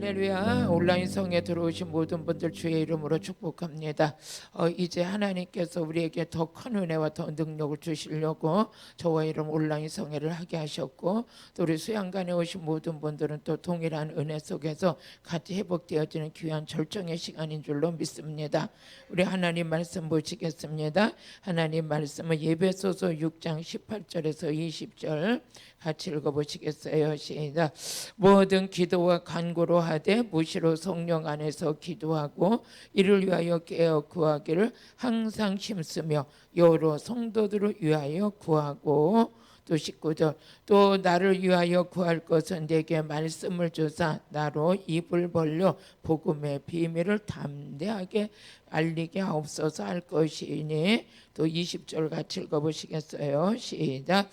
할렐루야. 온라인 성에 들어오신 모든 분들 주의 이름으로 축복합니다. 이제 하나님께서 우리에게 더 큰 은혜와 더 능력을 주시려고 저와 이름 온라인 성회를 하게 하셨고, 또 우리 수양관에 오신 모든 분들은 또 동일한 은혜 속에서 같이 회복되어지는 귀한 절정의 시간인 줄로 믿습니다. 우리 하나님 말씀 보시겠습니다. 하나님 말씀은 에베소서 6장 18절에서 20절 같이 읽어보시겠어요? 시작. 모든 기도와 간구로 하되 무시로 성령 안에서 기도하고 이를 위하여 깨어 구하기를 항상 힘쓰며 여러 성도들을 위하여 구하고, 또 19절 또 나를 위하여 구할 것은 내게 말씀을 주사 나로 입을 벌려 복음의 비밀을 담대하게 알리게 하옵소서 할 것이니, 또 20절 같이 읽어보시겠어요? 시작.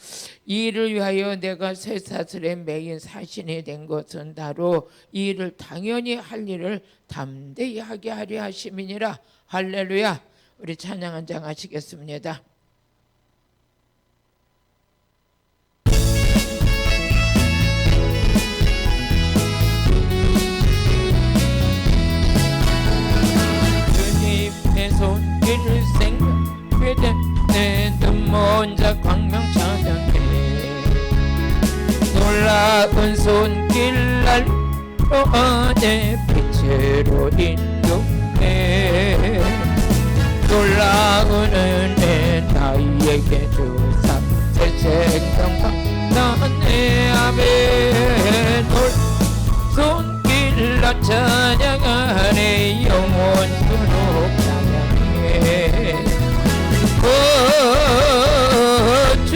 이 일을 위하여 내가 쇠사슬에 매인 사신이 된 것은 나로 이 일을 당연히 할 일을 담대히 하게 하려 하심이니라. 할렐루야. 우리 찬양 한 장 하시겠습니다. 주님의 손길을 생각하되 내 눈먼 자 광명 찾아내 놀라운 손길 날로 내 빛으로 인도해 놀라운 은혜 나에게 주사 새 생명과 나의 아멘 손길 나 찬양하네 영원토록 찬양해 주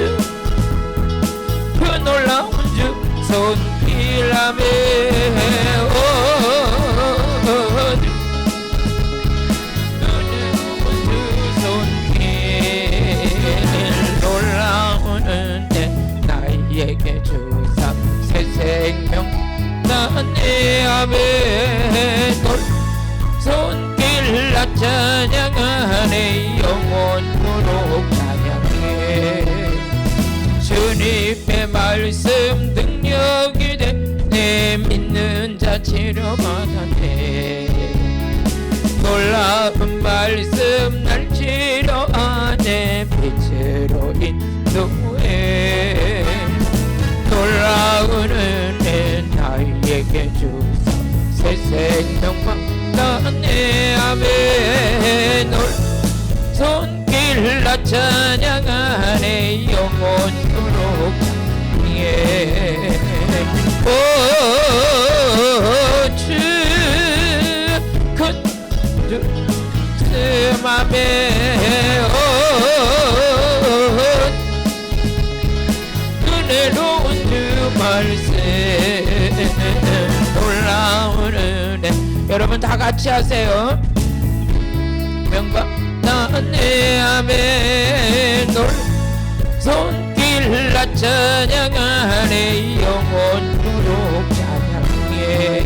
그 놀라운 주 손길 아멘 나에게 주사 새 생명 나의 아멘 손길 나 찬양하네 영원토록 찬양해 주님의 말씀 능력이 돼 내 믿는 자 치료받았네 놀라운 말씀 날 치료하네 빛으로 인도해 놀라운 은혜 나에게 주사 새 생명과 나의 아멘 손길 나 찬양하네 영원토록 찬양해 주 큰 주 맘에 은혜로운 주 말씀 놀라운 은혜 여러분 다 같이 하세요. 명과 나의 아멘 손길 나 찬양하네 영원토록 찬양해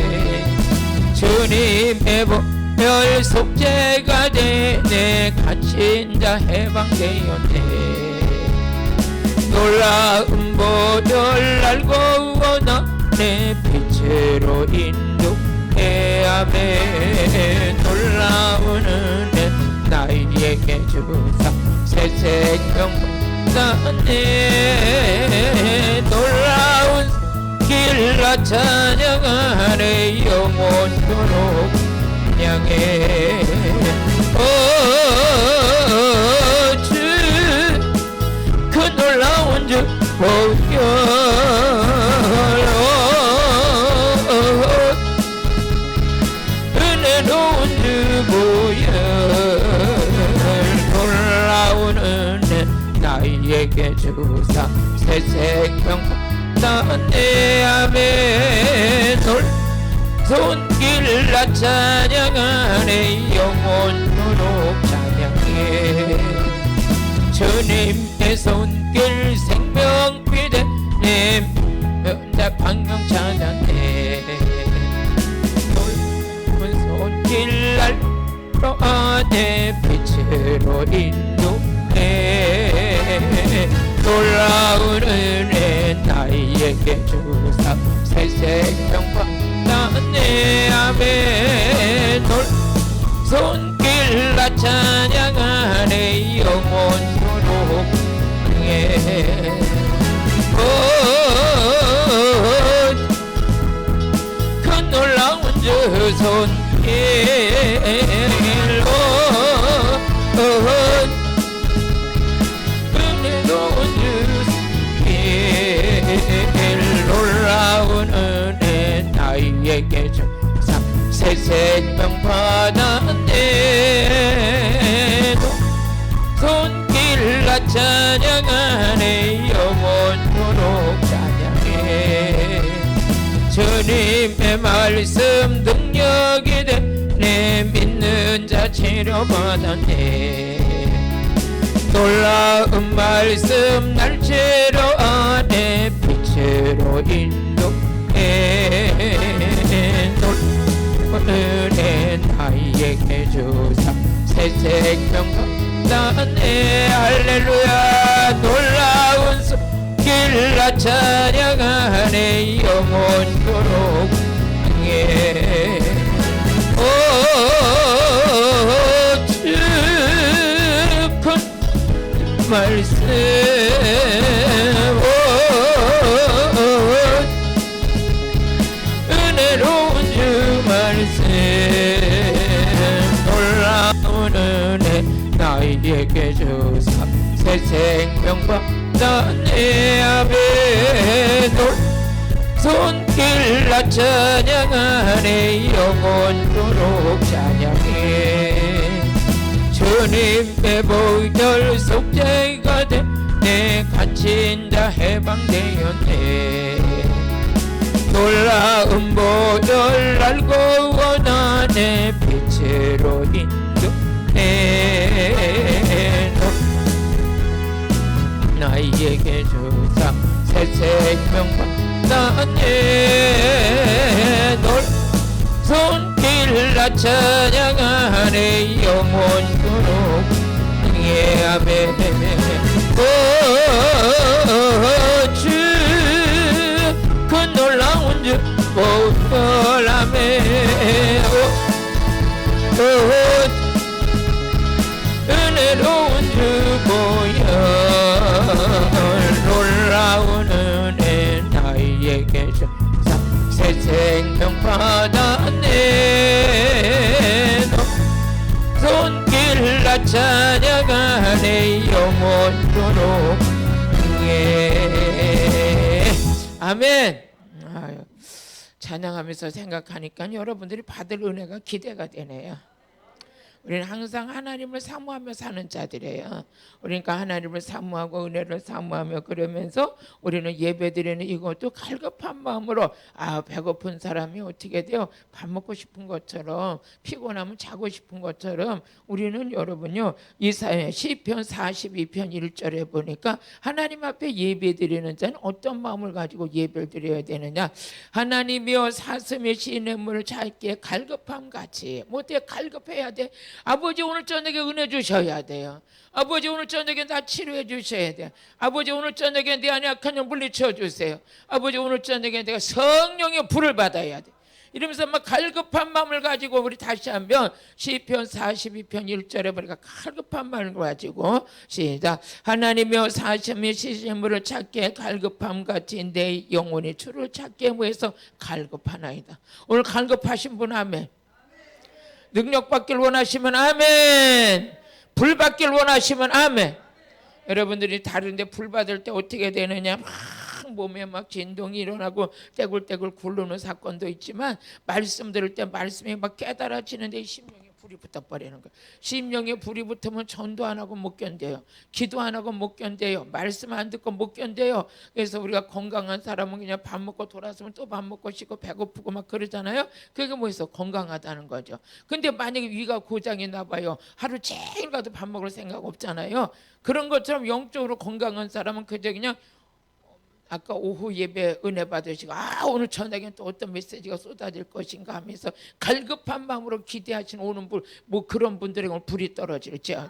주님의 보혈 속죄가 되네 갇힌 자 해방되었네 놀라운 보혈 알고 원하 내 빛으로 인도해 아멘 놀라운 은혜 나에게 주사 새 생명 나네 놀라운 길 나 찬양하네 영원토록 찬양해 주 그 놀라운 주 보혈 은혜로운 주 보혈 놀라운 은혜 나에게 주사 새 생명 나의 아멘 손길 나 찬양하네 영원토록 찬양해 주님의 손길 생명비대 내 면자 광명 찬양해 넓은 손길 날로 내 빛으로 인도해 놀라운 은혜 나에게 주사 새 생명과 나의 아멘. 손길 나 찬양하네 영원토록 큰 놀라운 주 손길로 은혜로운 주 손길 놀라운 은혜 나에게 주사 새 생명 받았네 손길 나 찬양하네 영원토록 찬양해 주님의 말씀 능력이 돼 내 믿는 자 치료받았네 놀라운 말씀 날체로 안에 빛으로 인도해 은혜 나에게 주사 새 생명 받았네 할렐루야 놀라운 손길 나 찬양하네 영원토록 큰 말씀 은혜로운 주 말씀 놀라운 은혜 나에게 주사 새 생명 받았네 아멘 손길 나 찬양하네 영원토록 찬양해 주님의 보혈 속죄가 돼 내 갇힌 자 해방되었네 놀라운 보혈 알고 원하네 빛으로 인도해 나에게 주사 새 생명 받았네 손길 나 찬양하네 영원토록 아멘 주 그 놀라운 주 보혈 아멘 은혜로운 주 보혈 놀라운 은혜 나에게 주사 새 생명 받았네 손길 나 찬양하네 영원토록 아멘. 찬양하면서 생각하니까 여러분들이 받을 은혜가 기대가 되네요. 우리는 항상 하나님을 사모하며 사는 자들이에요. 그러니까 하나님을 사모하고 은혜를 사모하며 그러면서 우리는 예배드리는 이것도 갈급한 마음으로 배고픈 사람이 어떻게 돼요? 밥 먹고 싶은 것처럼 피곤하면 자고 싶은 것처럼 우리는 여러분요 이사야 시편 42편 1절에 보니까 하나님 앞에 예배드리는 자는 어떤 마음을 가지고 예배를 드려야 되느냐 하나님이여 사슴의 시냇물을 찾기에 갈급함 같이 어떻게 갈급해야 돼? 아버지 오늘 저녁에 은혜 주셔야 돼요. 아버지 오늘 저녁에 나 치료해 주셔야 돼요. 아버지 오늘 저녁에 내 안에 악한 영 물리쳐 주세요. 아버지 오늘 저녁에 내가 성령의 불을 받아야 돼. 이러면서 막 갈급한 마음을 가지고 우리 다시 한번 시편 42편 1절에 보니까 갈급한 마음을 가지고 시작 하나님이여 사슴의 시샘물을 찾기에 갈급함 같이 내 영혼이 주를 찾기에 뭐해서 갈급하나이다. 오늘 갈급하신 분 아멘. 능력 받길 원하시면 아멘. 불 받길 원하시면 아멘. 여러분들이 다른데 불 받을 때 어떻게 되느냐 막 몸에 막 진동이 일어나고 떼굴떼굴 굴르는 사건도 있지만 말씀 들을 때 말씀이 막 깨달아지는데 심령에 불이 붙어버리는 거예요. 심령에 불이 붙으면 전도 안 하고 못 견뎌요. 기도 안 하고 못 견뎌요. 말씀 안 듣고 못 견뎌요. 그래서 우리가 건강한 사람은 그냥 밥 먹고 돌아서면 또 밥 먹고 쉬고 배고프고 막 그러잖아요. 그게 뭐해서 건강하다는 거죠. 근데 만약에 위가 고장이 나봐요. 하루 종일 가도 밥 먹을 생각 없잖아요. 그런 것처럼 영적으로 건강한 사람은 그저 그냥 아까 오후 예배 은혜 받으시고 오늘 저녁엔 또 어떤 메시지가 쏟아질 것인가 하면서 갈급한 마음으로 기대하시는 오는 불, 뭐 그런 분들에게 불이 떨어지죠.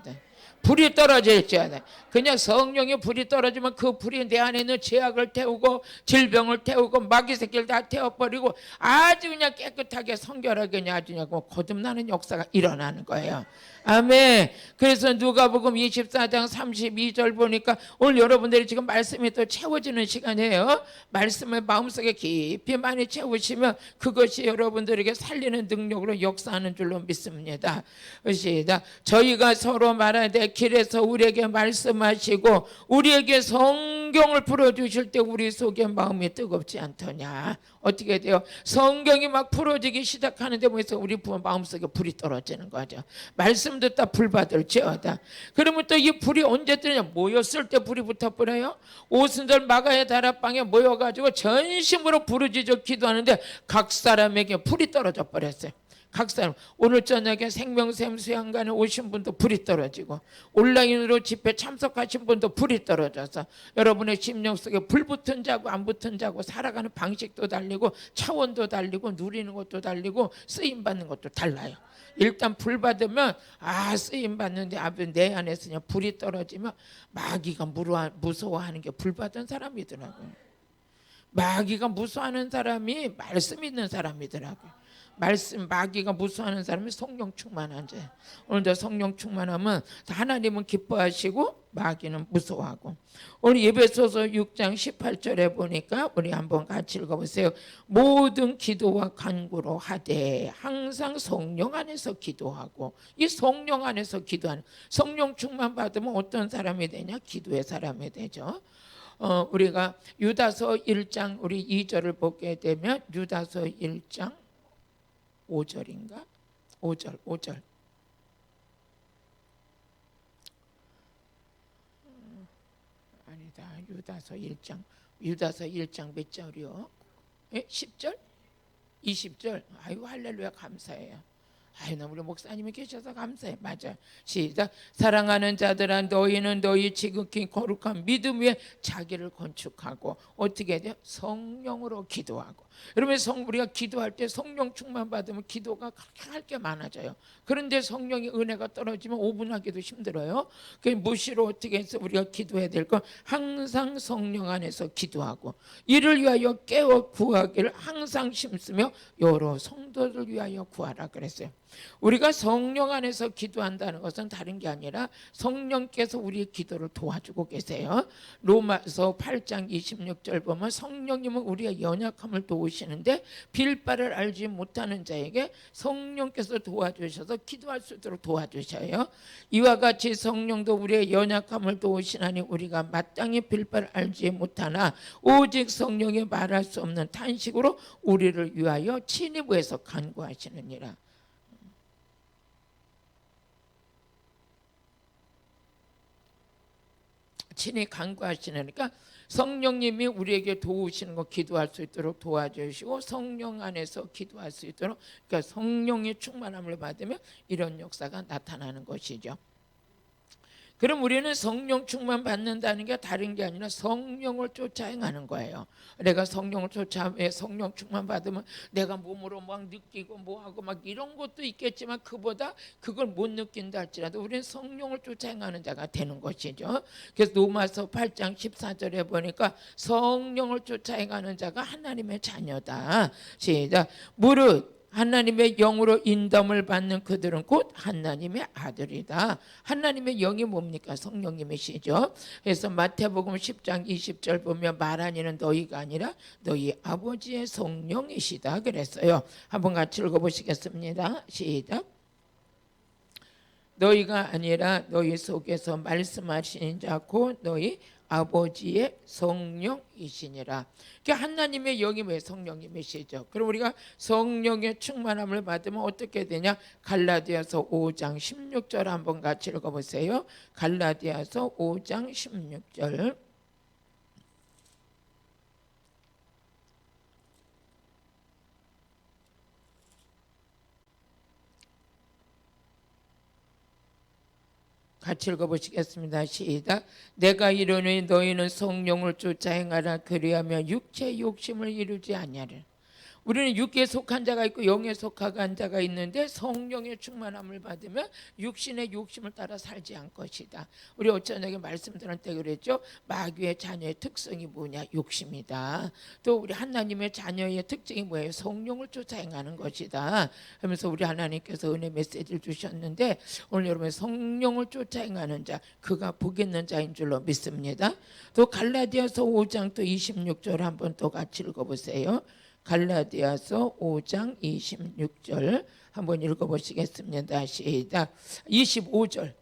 불이 떨어질지어다. 그냥 성령의 불이 떨어지면 그 불이 내 안에 있는 죄악을 태우고 질병을 태우고 마귀 새끼를 다 태워버리고 아주 그냥 깨끗하게 성결하게 그냥 아주 그냥 거듭나는 역사가 일어나는 거예요. 아멘. 그래서 누가복음 24장 32절 보니까 오늘 여러분들이 지금 말씀이 또 채워지는 시간이에요. 말씀을 마음속에 깊이 많이 채우시면 그것이 여러분들에게 살리는 능력으로 역사하는 줄로 믿습니다. 그것이다. 저희가 서로 말하되 길에서 우리에게 말씀하시고 우리에게 성경을 풀어주실 때 우리 속에 마음이 뜨겁지 않더냐. 어떻게 돼요? 성경이 막 풀어지기 시작하는데 뭐해서 우리 마음속에 불이 떨어지는 거죠. 말씀 듣다 불 받을지어다. 그러면 또 이 불이 언제 뜨느냐? 모였을 때 불이 붙어버려요. 오순절 마가의 다락방에 모여가지고 전심으로 부르짖어 기도하는데 각 사람에게 불이 떨어져 버렸어요. 각 사람. 오늘 저녁에 생명샘 수양관에 오신 분도 불이 떨어지고 온라인으로 집회 참석하신 분도 불이 떨어져서 여러분의 심령 속에 불 붙은 자고 안 붙은 자고 살아가는 방식도 달리고 차원도 달리고 누리는 것도 달리고 쓰임받는 것도 달라요. 일단 불 받으면 쓰임받는데 내 안에서 그냥 불이 떨어지면 마귀가 무서워하는 게 불 받은 사람이더라고요. 마귀가 무서워하는 사람이 말씀 있는 사람이더라고요. 마귀가 무서워하는 사람이 성령 충만한 자. 오늘도 성령 충만하면 하나님은 기뻐하시고 마귀는 무서워하고. 오늘 에베소서 6장 18절에 보니까 우리 한번 같이 읽어보세요. 모든 기도와 간구로 하되 항상 성령 안에서 기도하고. 이 성령 안에서 기도하는, 성령 충만 받으면 어떤 사람이 되냐? 기도의 사람이 되죠. 우리가 유다서 1장 우리 2절을 보게 되면 유다서 1장 5절인가? 5절. 아니다. 유다서 1장 몇 절이요? 10절? 20절. 아이고 할렐루야 감사해요. 나 우리 목사님이 계셔서 감사해. 맞아. 시작. 사랑하는 자들아 너희는 너희 지극히 거룩한 믿음 위에 자기를 건축하고 어떻게 돼요? 성령으로 기도하고. 여러분 우리가 기도할 때 성령 충만 받으면 기도가 그렇게 할 게 많아져요. 그런데 성령의 은혜가 떨어지면 5분 하기도 힘들어요. 그 무시로 어떻게 해서 우리가 기도해야 될 건 항상 성령 안에서 기도하고 이를 위하여 깨어 구하기를 항상 힘쓰며 여러 성도들 위하여 구하라 그랬어요. 우리가 성령 안에서 기도한다는 것은 다른 게 아니라 성령께서 우리의 기도를 도와주고 계세요. 로마서 8장 26절 보면 성령님은 우리의 연약함을 도우시는데 빌 바를 알지 못하는 자에게 성령께서 도와주셔서 기도할 수 있도록 도와주셔요. 이와 같이 성령도 우리의 연약함을 도우시나니 우리가 마땅히 빌 바를 알지 못하나 오직 성령이 말할 수 없는 탄식으로 우리를 위하여 친히 구해서 간구하시느니라. 친히 간구하시니까 성령님이 우리에게 도우시는 거 기도할 수 있도록 도와주시고 성령 안에서 기도할 수 있도록 그러니까 성령의 충만함을 받으면 이런 역사가 나타나는 것이죠. 그럼 우리는 성령 충만 받는다는 게 다른 게 아니라 성령을 쫓아 행하는 거예요. 내가 성령을 쫓아 성령 충만 받으면 내가 몸으로 막 느끼고 뭐하고 막 이런 것도 있겠지만 그보다 그걸 못 느낀다 할지라도 우리는 성령을 쫓아 행하는 자가 되는 것이죠. 그래서 로마서 8장 14절에 보니까 성령을 쫓아 행하는 자가 하나님의 자녀다. 시작. 무릇 하나님의 영으로 인dom을 받는 그들은 곧 하나님의 아들이다. 하나님의 영이 뭡니까? 성령님이시죠. 그래서 마태복음 10장 20절 보면 말하니는 너희가 아니라 너희 아버지의 성령이시다 그랬어요. 한번 같이 읽어보시겠습니다. 시작. 너희가 아니라 너희 속에서 말씀하시는 자 곧 너희 아버지의 성령이시니라. 그러니까 하나님의 영이 왜 성령님이시죠? 그럼 우리가 성령의 충만함을 받으면 어떻게 되냐? 갈라디아서 5장 16절 한번 같이 읽어보세요. 갈라디아서 5장 16절. 같이 읽어보시겠습니다. 시작. 내가 이르노니 너희는 성령을 쫓아 행하라. 그리하면 육체의 욕심을 이루지 아니하리라. 우리는 육에 속한 자가 있고 영에 속한 자가 있는데 성령의 충만함을 받으면 육신의 욕심을 따라 살지 않을 것이다. 우리 어쩌냐게 말씀 들을 때 그랬죠. 마귀의 자녀의 특성이 뭐냐? 욕심이다. 또 우리 하나님의 자녀의 특징이 뭐예요? 성령을 쫓아 행하는 것이다. 하면서 우리 하나님께서 은혜 메시지를 주셨는데 오늘 여러분 성령을 쫓아 행하는 자 그가 복 있는 자인 줄로 믿습니다. 또 갈라디아서 5장 또 26절 한번 또 같이 읽어보세요. 갈라디아서 5장 26절 한번 읽어보시겠습니다. 시작. 25절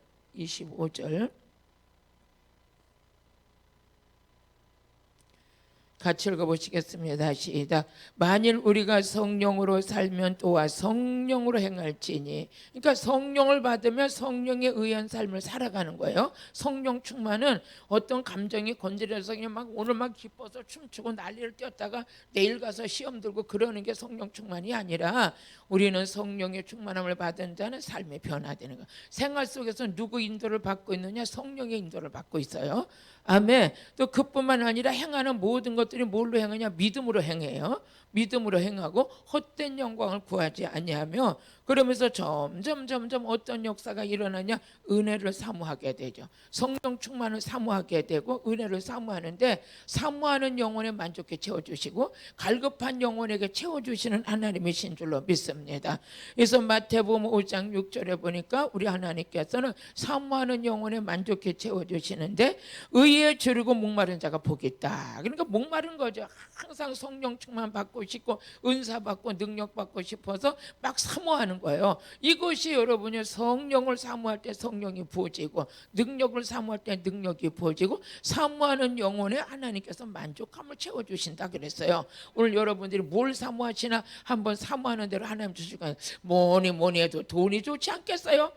같이 읽어보시겠습니다. 시작. 만일 우리가 성령으로 살면 또한 성령으로 행할지니. 그러니까 성령을 받으면 성령에 의한 삶을 살아가는 거예요. 성령 충만은 어떤 감정이 건드려서 그냥 막 오늘 막 기뻐서 춤추고 난리를 띄웠다가 내일 가서 시험 들고 그러는 게 성령 충만이 아니라 우리는 성령의 충만함을 받은 자는 삶이 변화되는 거예요. 생활 속에서 누구 인도를 받고 있느냐? 성령의 인도를 받고 있어요. 아멘. 또 그뿐만 아니라 행하는 모든 것들이 뭘로 행하냐? 믿음으로 행해요. 믿음으로 행하고 헛된 영광을 구하지 아니하며 그러면서 점점 어떤 역사가 일어나냐? 은혜를 사모하게 되죠. 성령 충만을 사모하게 되고 은혜를 사모하는데 사모하는 영혼에 만족해 채워주시고 갈급한 영혼에게 채워주시는 하나님이신 줄로 믿습니다. 그래서 마태복음 5장 6절에 보니까 우리 하나님께서는 사모하는 영혼에 만족해 채워주시는데 의에 주르고 목마른 자가 복이 있다. 그러니까 목마른 거죠. 항상 성령 충만 받고 싶고 은사 받고 능력 받고 싶어서 막 사모하는 거예요. 이것이 여러분이 성령을 사모할 때 성령이 부어지고 능력을 사모할 때 능력이 부어지고 사모하는 영혼에 하나님께서 만족함을 채워주신다 그랬어요. 오늘 여러분들이 뭘 사모하시나 한번 사모하는 대로 하나님 주시고 뭐니 해도 돈이 좋지 않겠어요?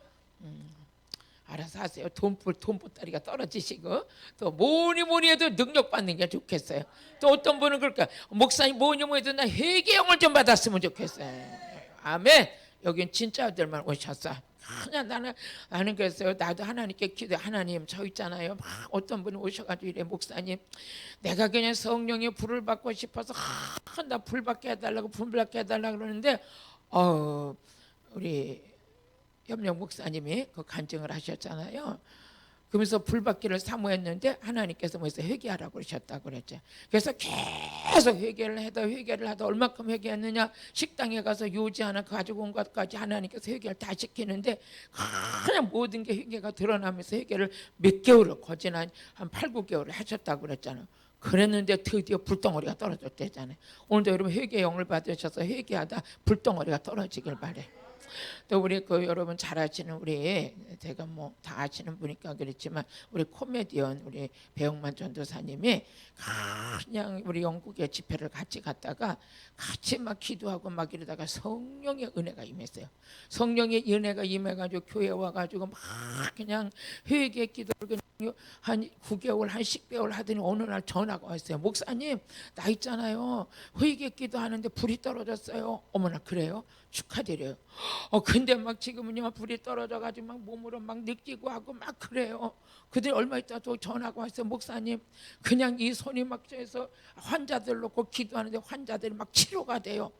알아서 하세요. 돈보따리가 떨어지시고 또 뭐니 해도 능력 받는 게 좋겠어요. 또 어떤 분은 그럴까? 목사님 뭐니 해도 나 회개형을 좀 받았으면 좋겠어요. 아멘. 여긴 진짜들만 오셨어. 그냥 나는 그랬어요. 나도 하나님께 기도해. 하나님 저 있잖아요. 막 어떤 분이 오셔가지고 이래 목사님 내가 그냥 성령의 불을 받고 싶어서 나 불 받게 해달라고 그러는데 우리 염려 목사님이 그 간증을 하셨잖아요. 그러면서 불받기를 사모했는데 하나님께서 뭐해서 회개하라고 그러셨다고 그랬죠. 그래서 계속 회개를 하다 얼마큼 회개했느냐? 식당에 가서 요지 하나 가지고 온 것까지 하나님께서 회개를 다 시키는데 그냥 모든 게 회개가 드러나면서 회개를 몇 개월을 거진 한 8, 9개월을 하셨다고 그랬잖아요. 그랬는데 드디어 불덩어리가 떨어졌대잖아요. 오늘도 여러분 회개 영을 받으셔서 회개하다 불덩어리가 떨어지길 바래. 또 우리 여러분 잘 아시는 우리 제가 뭐 다 아시는 분이니까 그랬지만 우리 코미디언 우리 배영만 전도사님이 그냥 우리 영국에 집회를 같이 갔다가 같이 막 기도하고 막 이러다가 성령의 은혜가 임했어요. 성령의 은혜가 임해가지고 교회 와가지고 막 그냥 회개 기도를 그냥 한 9개월 한 10개월 하더니 어느 날 전화가 왔어요. 목사님 나 있잖아요. 회개 기도하는데 불이 떨어졌어요. 어머나 그래요? 축하드려요. 근데 막 지금은요 불이 떨어져가지고 막 몸으로 막 느끼고 하고 막 그래요. 그들 얼마 있다 또 전화가 왔어요. 목사님 그냥 이 손이 막 해서 환자들 놓고 기도하는데 환자들이 막 치료가 돼요.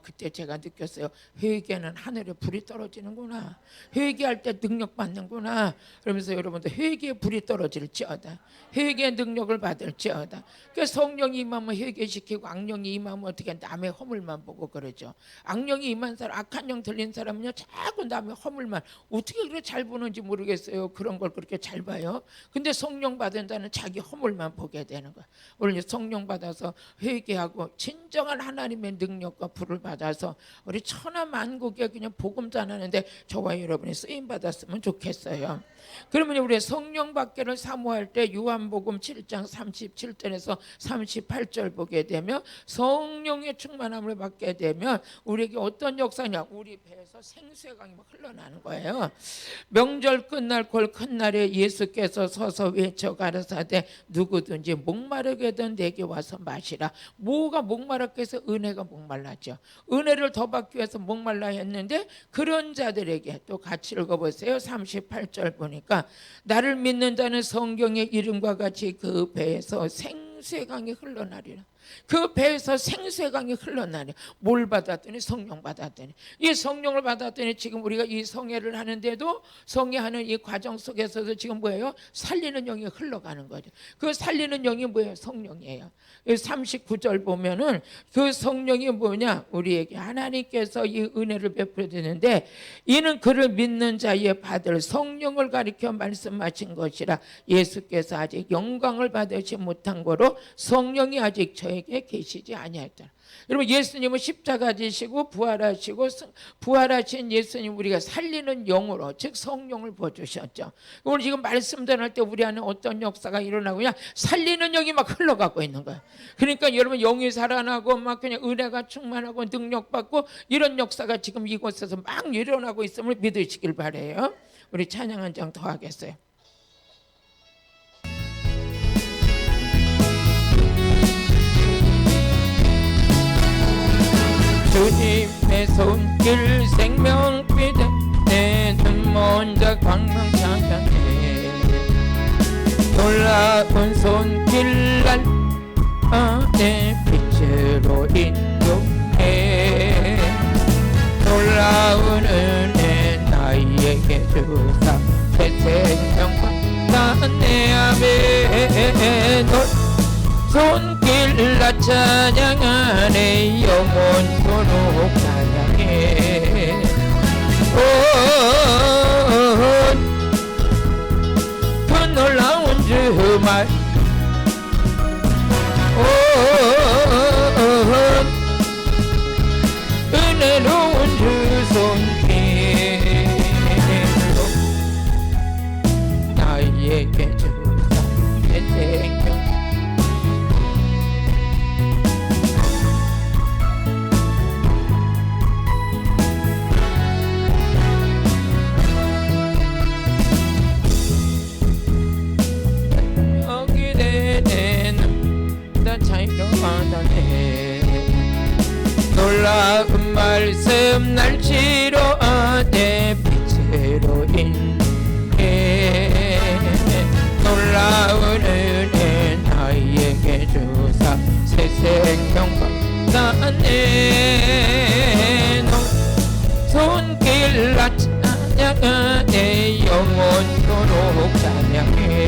그때 제가 느꼈어요. 회개는 하늘에 불이 떨어지는구나. 회개할 때 능력 받는구나. 그러면서 여러분들 회개에 불이 떨어질지어다. 회개의 능력을 받을지어다. 그러니까 성령이 임하면 회개시키고 악령이 임하면 어떻게 남의 허물만 보고 그러죠. 악령이 임한 사람, 악한 영 들린 사람은요 자꾸 남의 허물만 어떻게 그렇게 잘 보는지 모르겠어요. 그런 걸 그렇게 잘 봐요. 근데 성령 받은 자는 자기 허물만 보게 되는 거야. 오늘 성령 받아서 회개하고 진정한 하나님의 능력과 불을 받아서 우리 천하만국에 그냥 복음 전하는데 저와 여러분이 쓰임 받았으면 좋겠어요. 그러면 우리 성령 받기를 사모할 때 요한복음 7장 37절에서 38절 보게 되면 성령의 충만함을 받게 되면 우리에게 어떤 역사냐? 우리 배에서 생수의 강이 막 흘러나는 거예요. 명절 끝날 곧 큰 날에 예수께서 서서 외쳐 가라사대 누구든지 목마르게든 내게 와서 마시라. 뭐가 목마르게 해서 은혜가 목말랐죠. 은혜를 더 받기 위해서 목말라 했는데 그런 자들에게 또 같이 읽어보세요. 38절 보니까 나를 믿는 자는 성경의 이름과 같이 그 배에서 생수의 생수의 강이 흘러나리라. 그 배에서 생수의 강이 흘러나리. 뭘 받았더니 성령 받았더니, 이 성령을 받았더니 지금 우리가 이 성회를 하는데도 성회하는 이 과정 속에서도 지금 뭐예요? 살리는 영이 흘러가는 거죠. 그 살리는 영이 뭐예요? 성령이에요. 39절 보면은 그 성령이 뭐냐? 우리에게 하나님께서 이 은혜를 베풀어 주는데, 이는 그를 믿는 자에 받을 성령을 가리켜 말씀하신 것이라. 예수께서 아직 영광을 받으지 못한 거로 성령이 아직 저에게 계시지 아니하였다. 여러분, 예수님은 십자가 지시고 부활하시고, 부활하신 예수님 우리가 살리는 영으로, 즉 성령을 부어주셨죠. 오늘 지금 말씀 전할 때 우리 안에 어떤 역사가 일어나고 그냥 살리는 영이 막 흘러가고 있는 거예요. 그러니까 여러분, 영이 살아나고 막 그냥 은혜가 충만하고 능력받고 이런 역사가 지금 이곳에서 막 일어나고 있음을 믿으시길 바라요. 우리 찬양 한 장 더 하겠어요. 주님의 손길 생명빛에 내 눈 먼저 광명 찬양해. 놀라운 손길 날 내 빛으로 인도해. 놀라운 은혜 나에게 주사 새 생명과 내 안에 손길 나 찬양하네. 영원토록 찬양해. 그 놀라운 주말, 은혜로운 주 손길로 나에게 주사 내 생명. 놀라운 말씀 날 치료하네. 빛으로 인해. 놀라운 은혜 나에게 주사 새 생명과 나네. 손길 나 찬양하네. 영원토록 찬양해.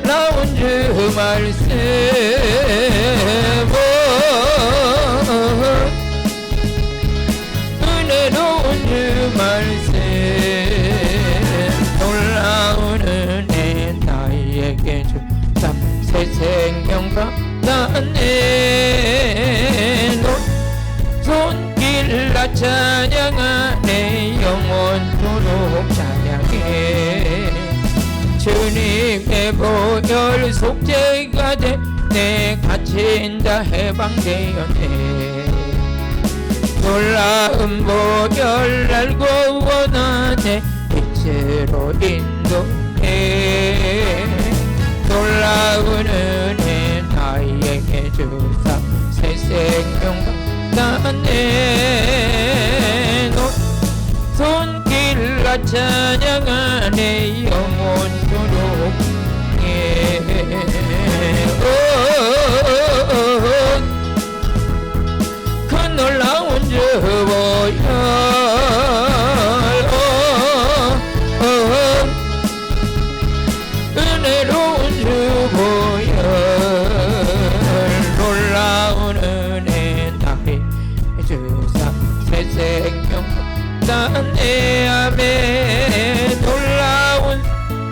나온 주 말씀, 은혜로운 주 말씀. 놀라운 은혜 나에게 주사 새 생명과 나네. 손길 나 찬양하네. 영원토록 찬양해. 주님의 보혈 속죄가 돼 내 갇힌 자 해방되었네. 놀라운 보혈 날 구원하네. 빛으로 인도해. 놀라운 은혜 나에게 주사 새 생명과 나네. 손길 나 찬양하네. 영원토록 그 놀라운 주 보혈, 은혜로운 주 보혈. 놀라운 은혜 나의 주사 새 생명 내 앞에. 놀라운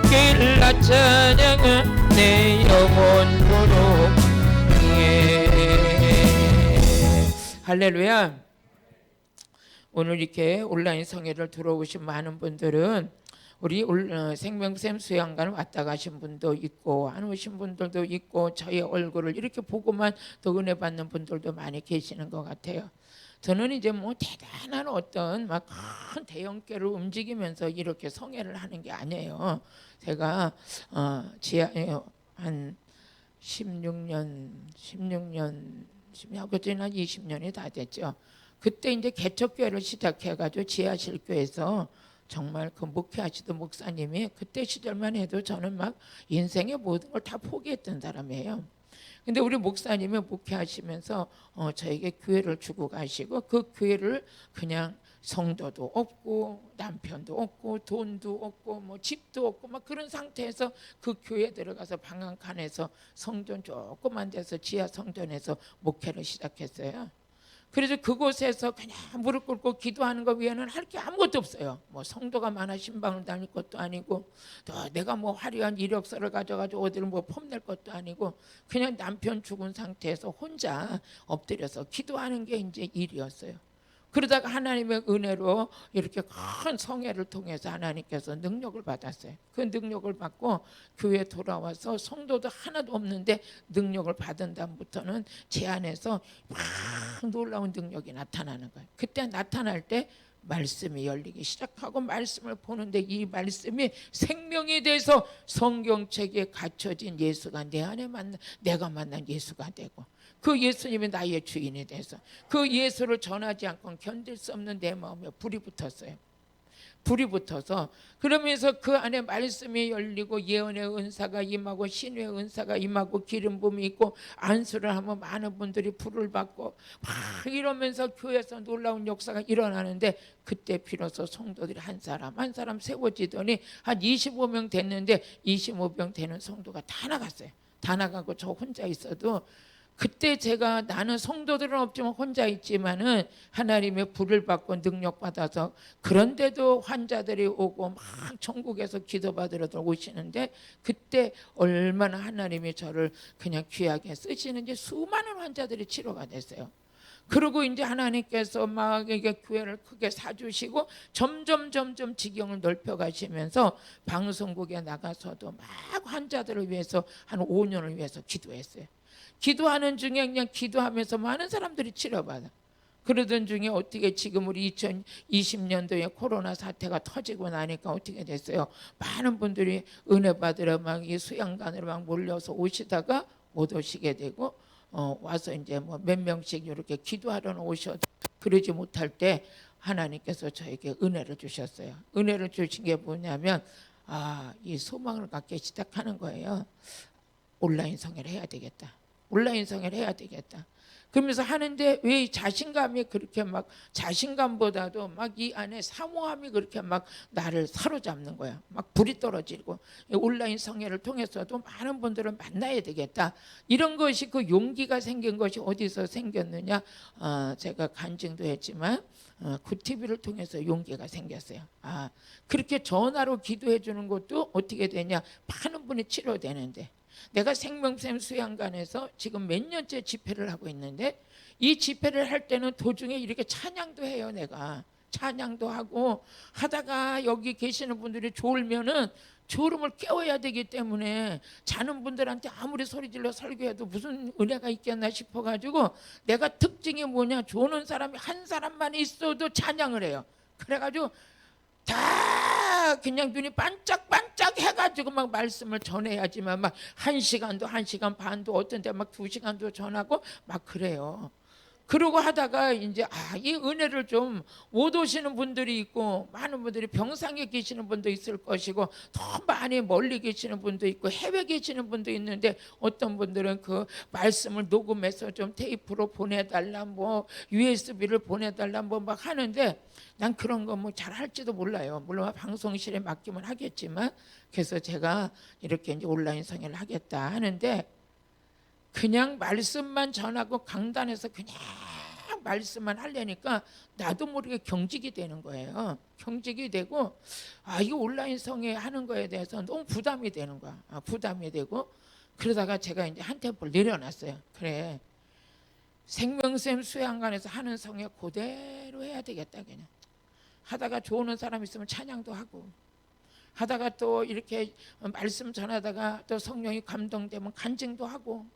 길 나 찬양하네. 영원토록. 할렐루야. 오늘 이렇게 온라인 성회를 들어오신 많은 분들은 우리 생명샘 수양관 왔다 가신 분도 있고 안 오신 분들도 있고 저의 얼굴을 이렇게 보고만 또 은혜 받는 분들도 많이 계시는 것 같아요. 저는 이제 뭐 대단한 어떤 막 큰 대형교를 움직이면서 이렇게 성회를 하는 게 아니에요. 제가 지하에 한 16년 그때는 한 20년이 다 됐죠. 그때 이제 개척교회를 시작해가지고 지하실교에서 정말 그 목회하시던 목사님이 그때 시절만 해도 저는 막 인생의 모든 걸 다 포기했던 사람이에요. 근데 우리 목사님이 목회하시면서 저에게 교회를 주고 가시고 그 교회를 그냥 성도도 없고 남편도 없고 돈도 없고 뭐 집도 없고 막 그런 상태에서 그 교회에 들어가서 방 한 칸에서 성전 조그만 데서 지하 성전에서 목회를 시작했어요. 그래서 그곳에서 그냥 무릎 꿇고 기도하는 것 외에는 할 게 아무것도 없어요. 뭐 성도가 많아 신방을 다닐 것도 아니고 또 내가 뭐 화려한 이력서를 가져가지고 어디를 뭐 폼낼 것도 아니고 그냥 남편 죽은 상태에서 혼자 엎드려서 기도하는 게 이제 일이었어요. 그러다가 하나님의 은혜로 이렇게 큰 성회를 통해서 하나님께서 능력을 받았어요. 그 능력을 받고 교회에 돌아와서 성도도 하나도 없는데 능력을 받은 다음부터는 제 안에서 막 놀라운 능력이 나타나는 거예요. 그때 나타날 때 말씀이 열리기 시작하고 말씀을 보는데 이 말씀이 생명이 돼서 성경책에 갇혀진 예수가 내 안에 내가 만난 예수가 되고 그 예수님이 나의 주인이 돼서 그 예수를 전하지 않고는 견딜 수 없는 내 마음에 불이 붙었어요. 불이 붙어서 그러면서 그 안에 말씀이 열리고 예언의 은사가 임하고 신의 은사가 임하고 기름 부음이 있고 안수를 하면 많은 분들이 불을 받고 막 이러면서 교회에서 놀라운 역사가 일어나는데 그때 비로소 성도들이 한 사람 한 사람 세워지더니 한 25명 됐는데 25명 되는 성도가 다 나갔어요. 다 나가고 저 혼자 있어도 그때 제가 나는 성도들은 없지만 혼자 있지만은 하나님의 불을 받고 능력 받아서 그런데도 환자들이 오고 막 천국에서 기도받으러 오시는데 그때 얼마나 하나님이 저를 그냥 귀하게 쓰시는지 수많은 환자들이 치료가 됐어요. 그리고 이제 하나님께서 막 이게 교회를 크게 사주시고 점점 지경을 넓혀 가시면서 방송국에 나가서도 막 환자들을 위해서 한 5년을 위해서 기도했어요. 기도하는 중에 그냥 기도하면서 많은 사람들이 치료받아. 그러던 중에 어떻게 지금 우리 2020년도에 코로나 사태가 터지고 나니까 어떻게 됐어요? 많은 분들이 은혜 받으러 막 이 수양관으로 막 몰려서 오시다가 못 오시게 되고 와서 이제 뭐 몇 명씩 이렇게 기도하러 오셔도 그러지 못할 때 하나님께서 저에게 은혜를 주셨어요. 은혜를 주신 게 뭐냐면 이 소망을 갖기 시작하는 거예요. 온라인 성회를 해야 되겠다. 온라인 성회를 해야 되겠다. 그러면서 하는데 왜 자신감이 그렇게 막 자신감보다도 막 이 안에 사모함이 그렇게 막 나를 사로잡는 거야. 막 불이 떨어지고 온라인 성회를 통해서도 많은 분들을 만나야 되겠다. 이런 것이 그 용기가 생긴 것이 어디서 생겼느냐? 제가 간증도 했지만 굿TV를 통해서 용기가 생겼어요. 그렇게 전화로 기도해 주는 것도 어떻게 되냐? 많은 분이 치료되는데 내가 생명샘 수양관에서 지금 몇 년째 집회를 하고 있는데 이 집회를 할 때는 도중에 이렇게 찬양도 해요. 내가 찬양도 하고 하다가 여기 계시는 분들이 졸면은 졸음을 깨워야 되기 때문에 자는 분들한테 아무리 소리질러 설교해도 무슨 은혜가 있겠나 싶어가지고 내가 특징이 뭐냐, 조는 사람이 한 사람만 있어도 찬양을 해요. 그래가지고 다 그냥 눈이 반짝반짝 해가지고 막 말씀을 전해야지만 막 1시간도 1시간 반도 어떤 데 막 2시간도 전하고 막 그래요. 그러고 하다가 이제 이 은혜를 좀 못 오시는 분들이 있고 많은 분들이 병상에 계시는 분도 있을 것이고 더 많이 멀리 계시는 분도 있고 해외 계시는 분도 있는데 어떤 분들은 그 말씀을 녹음해서 좀 테이프로 보내달라 뭐 USB를 보내달라 뭐 막 하는데 난 그런 거 뭐 잘 할지도 몰라요. 물론 방송실에 맡기면 하겠지만 그래서 제가 이렇게 이제 온라인 성회를 하겠다 하는데 그냥 말씀만 전하고 강단에서 그냥 말씀만 하려니까 나도 모르게 경직이 되는 거예요. 경직이 되고 이 온라인 성회 하는 거에 대해서 너무 부담이 되는 거야. 부담이 되고 그러다가 제가 이제 한 템포를 내려놨어요. 그래, 생명샘 수양관에서 하는 성회 그대로 해야 되겠다. 그냥 하다가 좋은 사람 있으면 찬양도 하고 하다가 또 이렇게 말씀 전하다가 또 성령이 감동되면 간증도 하고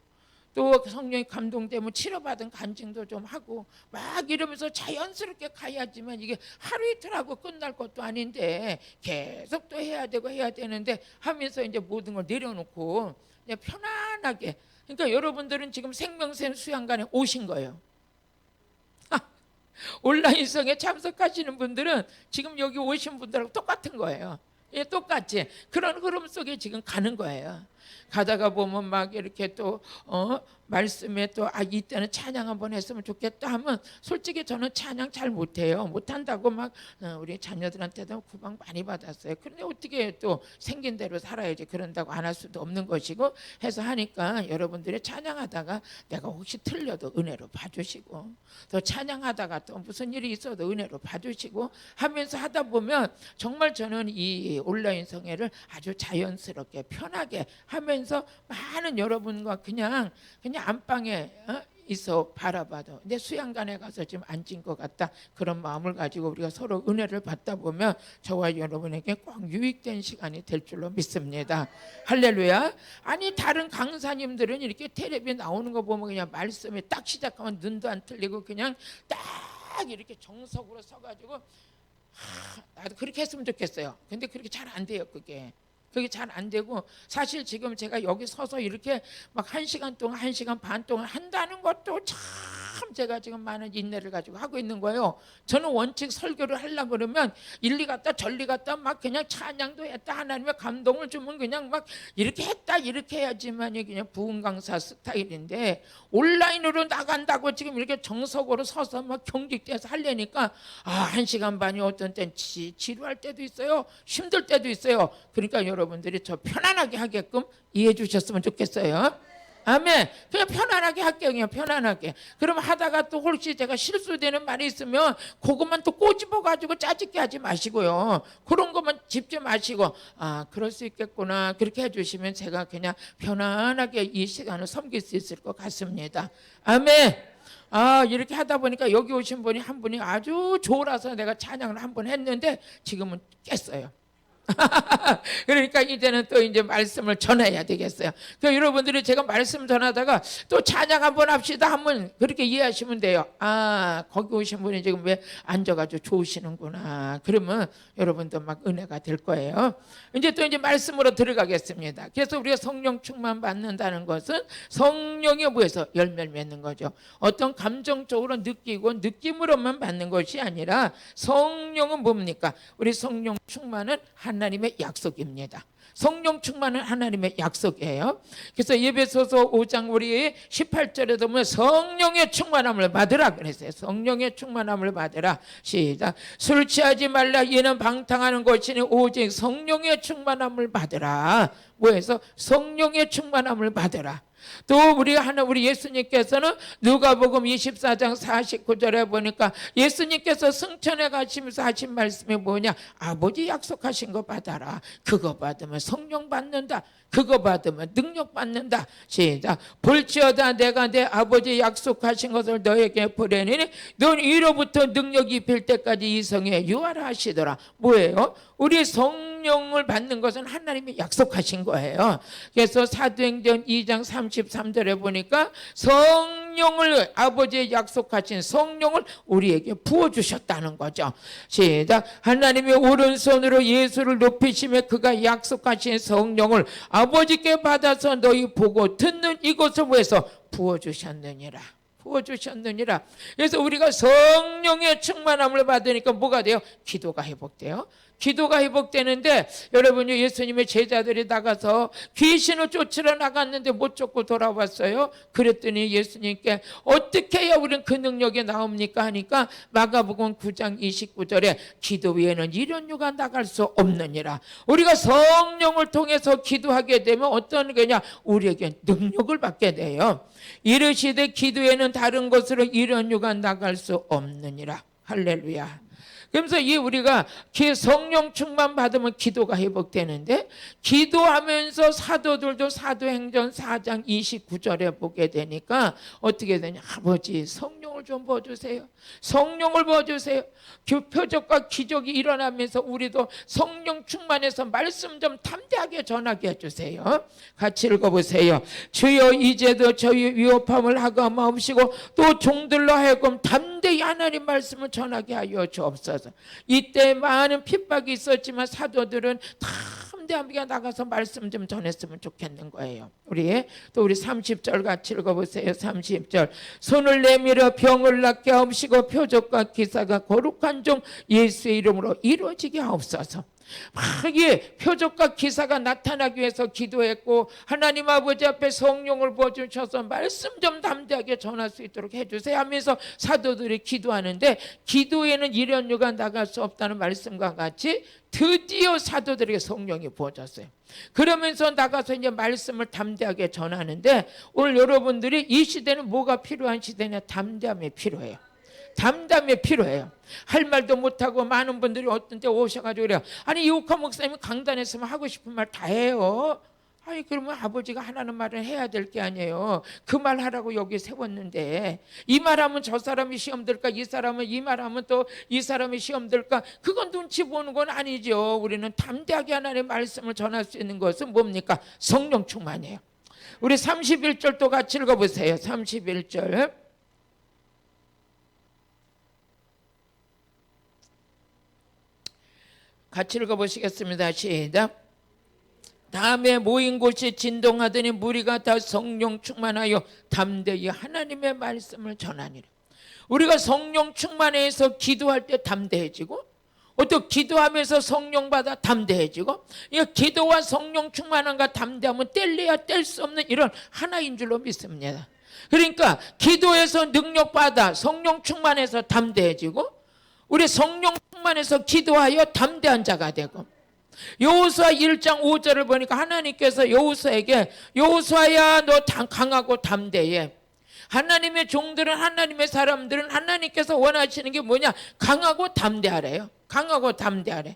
또 성령이 감동되면 치료받은 간증도 좀 하고 막 이러면서 자연스럽게 가야지만 이게 하루 이틀 하고 끝날 것도 아닌데 계속 또 해야 되고 해야 되는데 하면서 이제 모든 걸 내려놓고 그냥 편안하게. 그러니까 여러분들은 지금 생명샘 수양관에 오신 거예요. 온라인성에 참석하시는 분들은 지금 여기 오신 분들하고 똑같은 거예요. 예, 똑같이 그런 흐름 속에 지금 가는 거예요. 가다가 보면 막 이렇게 또 말씀에 또 이때는 찬양 한번 했으면 좋겠다 하면 솔직히 저는 찬양 잘 못해요. 못한다고 막 우리 자녀들한테도 구박 많이 받았어요. 그런데 어떻게 또 생긴 대로 살아야지 그런다고 안 할 수도 없는 것이고 해서 하니까 여러분들이 찬양하다가 내가 혹시 틀려도 은혜로 봐주시고 또 찬양하다가 또 무슨 일이 있어도 은혜로 봐주시고 하면서 하다 보면 정말 저는 이 온라인 성회를 아주 자연스럽게 편하게 하면서 많은 여러분과 그냥 안방에 있어 바라봐도 내 수양관에 가서 지금 앉은 것 같다 그런 마음을 가지고 우리가 서로 은혜를 받다 보면 저와 여러분에게 꼭 유익된 시간이 될 줄로 믿습니다. 할렐루야. 아니 다른 강사님들은 이렇게 텔레비에 나오는 거 보면 그냥 말씀이 딱 시작하면 눈도 안 틀리고 그냥 딱 이렇게 정석으로 서가지고 나도 그렇게 했으면 좋겠어요. 근데 그렇게 잘 안 돼요. 그게 잘 안 되고 사실 지금 제가 여기 서서 이렇게 막 1시간 동안 1시간 반 동안 한다는 것도 참 제가 지금 많은 인내를 가지고 하고 있는 거예요. 저는 원칙 설교를 하려고 그러면 일리 갔다 전리 갔다 막 그냥 찬양도 했다 하나님의 감동을 주면 그냥 막 이렇게 했다 이렇게 해야지만이 그냥 부흥 강사 스타일인데 온라인으로 나간다고 지금 이렇게 정석으로 서서 막 경직돼서 하려니까 1시간 반이 어떤 땐 지루할 때도 있어요. 힘들 때도 있어요. 그러니까 여러분들이 저 편안하게 하게끔 이해해 주셨으면 좋겠어요. 아멘. 그냥 편안하게 할게요. 그냥 편안하게. 그럼 하다가 또 혹시 제가 실수되는 말이 있으면 그것만 또 꼬집어가지고 짜증게 하지 마시고요. 그런 것만 짚지 마시고 그럴 수 있겠구나 그렇게 해주시면 제가 그냥 편안하게 이 시간을 섬길 수 있을 것 같습니다. 아멘. 이렇게 하다 보니까 여기 오신 분이 한 분이 아주 좋아서 내가 찬양을 한 번 했는데 지금은 깼어요. 그러니까 이제는 또 이제 말씀을 전해야 되겠어요. 그러니까 여러분들이 제가 말씀 전하다가 또 찬양 한번 합시다 하면 그렇게 이해하시면 돼요. 거기 오신 분이 지금 왜 앉아가지고 좋으시는구나. 그러면 여러분도 막 은혜가 될 거예요. 이제 또 이제 말씀으로 들어가겠습니다. 그래서 우리가 성령 충만 받는다는 것은 성령의 뭐에서 열매를 맺는 거죠. 어떤 감정적으로 느끼고 느낌으로만 받는 것이 아니라 성령은 뭡니까? 우리 성령 충만은 하나님의 약속입니다. 성령 충만은 하나님의 약속이에요. 그래서 에베소서 5장 우리 18절에 보면 성령의 충만함을 받으라 그랬어요. 성령의 충만함을 받으라. 시작. 술 취하지 말라. 이는 방탕하는 것이니 오직 성령의 충만함을 받으라. 뭐해서 성령의 충만함을 받으라. 또 우리 예수님께서는 누가복음 24장 49절에 보니까 예수님께서 승천해 가시면서 하신 말씀이 뭐냐? 아버지 약속하신 거 받아라. 그거 받으면 성령 받는다. 그거 받으면 능력 받는다. 시작. 볼지어다 내가 내 아버지 약속하신 것을 너에게 보내니 넌 이로부터 능력이 빌 때까지 이 성에 유하라 하시더라. 뭐예요? 우리 성령을 받는 것은 하나님이 약속하신 거예요. 그래서 사도행전 2장 33절에 보니까 성령을 아버지의 약속하신 성령을 우리에게 부어주셨다는 거죠. 시작. 하나님이 오른손으로 예수를 높이시며 그가 약속하신 성령을 아버지께 받아서 너희 보고 듣는 이곳을 위해서 부어주셨느니라. 부어주셨느니라. 그래서 우리가 성령의 충만함을 받으니까 뭐가 돼요? 기도가 회복돼요. 기도가 회복되는데 여러분이 예수님의 제자들이 나가서 귀신을 쫓으러 나갔는데 못 쫓고 돌아왔어요. 그랬더니 예수님께 어떻게 해야 우리는 그 능력이 나옵니까 하니까 마가복음 9장 29절에 기도 외에는 이런 유가 나갈 수 없느니라. 우리가 성령을 통해서 기도하게 되면 어떤 거냐? 우리에게 능력을 받게 돼요. 이르시되 기도에는 다른 것으로 이런 유가 나갈 수 없느니라. 할렐루야. 그러면서 우리가 성령 충만 받으면 기도가 회복되는데 기도하면서 사도들도 사도행전 4장 29절에 보게 되니까 어떻게 되냐? 아버지 성령을 좀 부어주세요. 성령을 부어주세요. 표적과 기적이 일어나면서 우리도 성령 충만해서 말씀 좀 담대하게 전하게 해주세요. 같이 읽어보세요. 주여 이제도 저희 위협함을 하가 마옵시고 또 종들로 하여금 담대히 하나님 말씀을 전하게 하여 주옵소서. 있어서 이때 많은 핍박이 있었지만 사도들은 담대하게 나가서 말씀 좀 전했으면 좋겠는 거예요. 우리 30절 같이 읽어보세요. 30절 손을 내밀어 병을 낫게 하옵시고 표적과 기사가 거룩한 종 예수의 이름으로 이루어지게 하옵소서. 이 표적과 기사가 나타나기 위해서 기도했고 하나님 아버지 앞에 성령을 부어주셔서 말씀 좀 담대하게 전할 수 있도록 해주세요 하면서 사도들이 기도하는데 기도에는 이련류가 나갈 수 없다는 말씀과 같이 드디어 사도들에게 성령이 부어졌어요. 그러면서 나가서 이제 말씀을 담대하게 전하는데 오늘 여러분들이 이 시대는 뭐가 필요한 시대냐? 담대함이 필요해요. 담담이 필요해요. 할 말도 못하고 많은 분들이 어떤 때 오셔가지고 그래요. 아니 이옥화 목사님이 강단했으면 하고 싶은 말 다 해요. 아니 그러면 아버지가 하라는 말은 해야 될 게 아니에요. 그 말 하라고 여기 세웠는데 이 말하면 저 사람이 시험 들까? 이 사람은 이 말하면 또 이 사람이 시험 들까? 그건 눈치 보는 건 아니죠. 우리는 담대하게 하나님의 말씀을 전할 수 있는 것은 뭡니까? 성령 충만이에요. 우리 31절도 같이 읽어보세요. 31절 같이 읽어보시겠습니다. 시작. 다음에 모인 곳이 진동하더니 무리가 다 성령 충만하여 담대히 하나님의 말씀을 전하니라. 우리가 성령 충만해서 기도할 때 담대해지고 또 기도하면서 성령 받아 담대해지고 이 기도와 성령 충만함과 담대함은 뗄래야 뗄 수 없는 이런 하나인 줄로 믿습니다. 그러니까 기도에서 능력 받아 성령 충만해서 담대해지고 우리 성령 충만해서 기도하여 담대한 자가 되고 여호수아 1장 5절을 보니까 하나님께서 여호수아에게 여호수아야 너 강하고 담대해. 하나님의 종들은 하나님의 사람들은 하나님께서 원하시는 게 뭐냐? 강하고 담대하래요. 강하고 담대하래.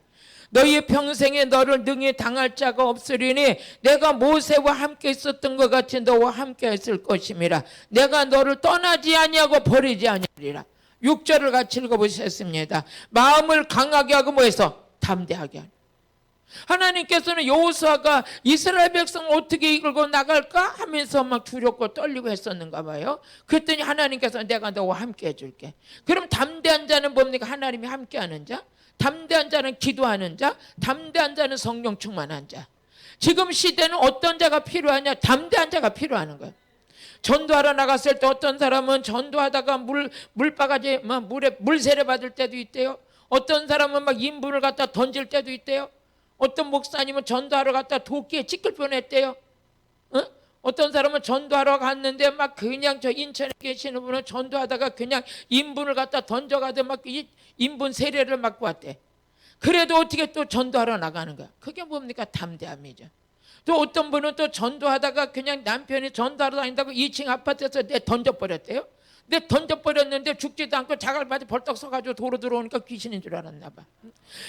너희 평생에 너를 능히 당할 자가 없으리니 내가 모세와 함께 있었던 것 같이 너와 함께 했을 것임이라. 내가 너를 떠나지 아니하고 버리지 아니하리라. 6절을 같이 읽어보셨습니다. 마음을 강하게 하고 뭐해서? 담대하게 하라. 하나님께서는 여호수아가 이스라엘 백성을 어떻게 이끌고 나갈까 하면서 막 두렵고 떨리고 했었는가 봐요. 그랬더니 하나님께서 내가 너와 함께 해줄게. 그럼 담대한 자는 뭡니까? 하나님이 함께하는 자. 담대한 자는 기도하는 자. 담대한 자는 성령 충만한 자. 지금 시대는 어떤 자가 필요하냐? 담대한 자가 필요한 거예요. 전도하러 나갔을 때 어떤 사람은 전도하다가 물바가지 물에 물세례 받을 때도 있대요. 어떤 사람은 막 인분을 갖다 던질 때도 있대요. 어떤 목사님은 전도하러 갔다 도끼에 찍힐 뻔했대요. 어떤 사람은 전도하러 갔는데 막 그냥 저 인천에 계시는 분은 전도하다가 그냥 인분을 갖다 던져가도 막 인분 세례를 맞고 왔대. 그래도 어떻게 또 전도하러 나가는 거야? 그게 뭡니까? 담대함이죠. 또 어떤 분은 또 전도하다가 그냥 남편이 전도하러 다닌다고 2층 아파트에서 내 던져버렸대요. 내 던져버렸는데 죽지도 않고 자갈바지 벌떡 서가지고 도로 들어오니까 귀신인 줄 알았나 봐.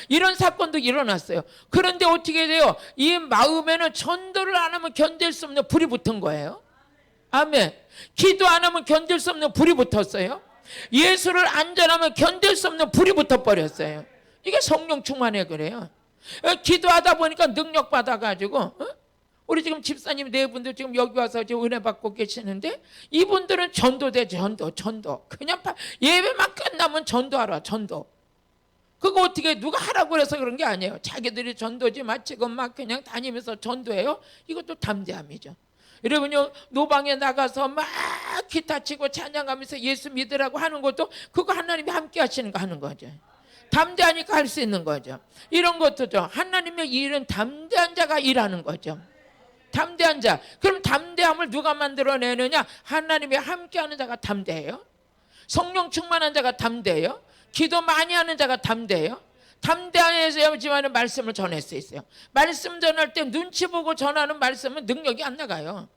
이런 사건도 일어났어요. 그런데 어떻게 돼요? 이 마음에는 전도를 안 하면 견딜 수 없는 불이 붙은 거예요. 아멘. 기도 안 하면 견딜 수 없는 불이 붙었어요. 예수를 안 전하면 견딜 수 없는 불이 붙어버렸어요. 이게 성령 충만해 그래요. 기도하다 보니까 능력 받아가지고 우리 지금 집사님 네 분들 지금 여기 와서 지금 은혜 받고 계시는데 이분들은 전도대 전도 그냥 예배만 끝나면 전도하라 전도. 그거 어떻게 누가 하라고 그래서 그런 게 아니에요. 자기들이 전도지 마치고 막 그냥 다니면서 전도해요. 이것도 담대함이죠. 여러분요 노방에 나가서 막 기타 치고 찬양하면서 예수 믿으라고 하는 것도 그거 하나님이 함께 하시는 거 하는 거죠. 담대하니까 할 수 있는 거죠. 이런 것도죠. 하나님의 일은 담대한 자가 일하는 거죠. 담대한 자. 그럼 담대함을 누가 만들어내느냐? 하나님이 함께하는 자가 담대해요. 성령 충만한 자가 담대해요. 기도 많이 하는 자가 담대해요. 담대해야지만 말씀을 전할 수 있어요. 말씀 전할 때 눈치 보고 전하는 말씀은 능력이 안 나가요.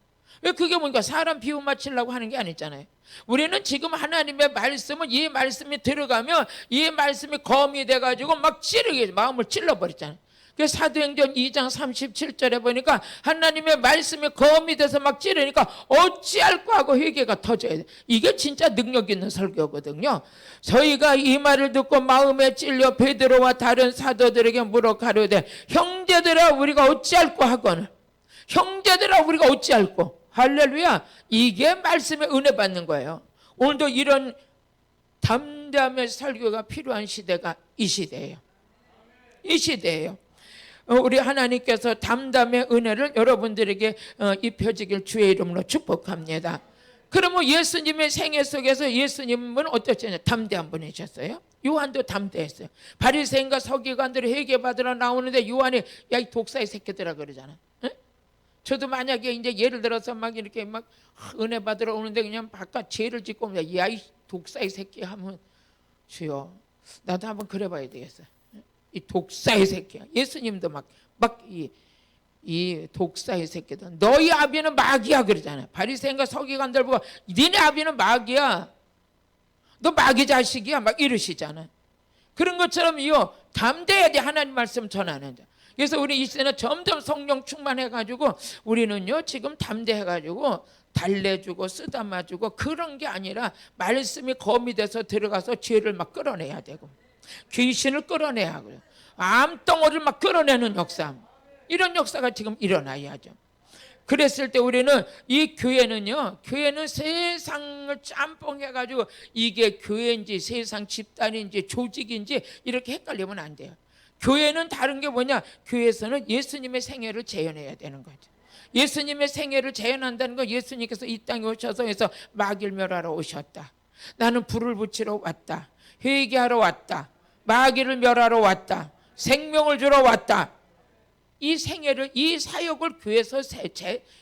왜 그게 뭔가 사람 비유 맞추려고 하는 게 아니잖아요. 우리는 지금 하나님의 말씀은 이 말씀이 들어가면 이 말씀이 검이 돼가지고 막 찌르게 마음을 찔러버리잖아요. 그래서 사도행전 2장 37절에 보니까 하나님의 말씀이 검이 돼서 막 찌르니까 어찌할까 하고 회개가 터져야 돼. 이게 진짜 능력 있는 설교거든요. 저희가 이 말을 듣고 마음에 찔려 베드로와 다른 사도들에게 물어 가로되 형제들아 우리가 어찌할까 하거늘 형제들아 우리가 어찌할까. 할렐루야. 이게 말씀의 은혜 받는 거예요. 오늘도 이런 담대함의 설교가 필요한 시대가 이 시대예요. 이 시대예요. 우리 하나님께서 담담의 은혜를 여러분들에게 입혀지길 주의 이름으로 축복합니다. 그러면 예수님의 생애 속에서 예수님은 어떠셨냐? 담대한 분이셨어요. 요한도 담대했어요. 바리새인과 서기관들이 회개받으러 나오는데 요한이 야, 이 독사의 새끼들아 그러잖아. 응? 저도 만약에 이제 예를 들어서 막 이렇게 막 은혜 받으러 오는데 그냥 바깥 죄를 짓고 오면 야, 이 독사의 새끼 하면 주여 나도 한번 그래봐야 되겠어. 이 독사의 새끼야. 예수님도 막 이 독사의 새끼들 너희 아비는 마귀야 그러잖아요. 바리새인과 서기관들 보고 니네 아비는 마귀야. 너 마귀 자식이야 막 이러시잖아요. 그런 것처럼 담대해야 돼. 하나님 말씀 전하는 자. 그래서 우리 이 시대는 점점 성령 충만해가지고 우리는요 지금 담대해가지고 달래주고 쓰다마주고 그런 게 아니라 말씀이 검이 돼서 들어가서 죄를 막 끌어내야 되고 귀신을 끌어내야 하고요. 암덩어리를 막 끌어내는 역사, 이런 역사가 지금 일어나야죠. 그랬을 때 우리는 이 교회는 세상을 짬뽕해가지고 이게 교회인지 세상 집단인지 조직인지 이렇게 헷갈리면 안 돼요. 교회는 다른 게 뭐냐? 교회에서는 예수님의 생애를 재현해야 되는 거죠. 예수님의 생애를 재현한다는 건 예수님께서 이 땅에 오셔서 해서 마귀를 멸하러 오셨다. 나는 불을 붙이러 왔다. 회개하러 왔다. 마귀를 멸하러 왔다. 생명을 주러 왔다. 이 생애를, 이 사역을 교회에서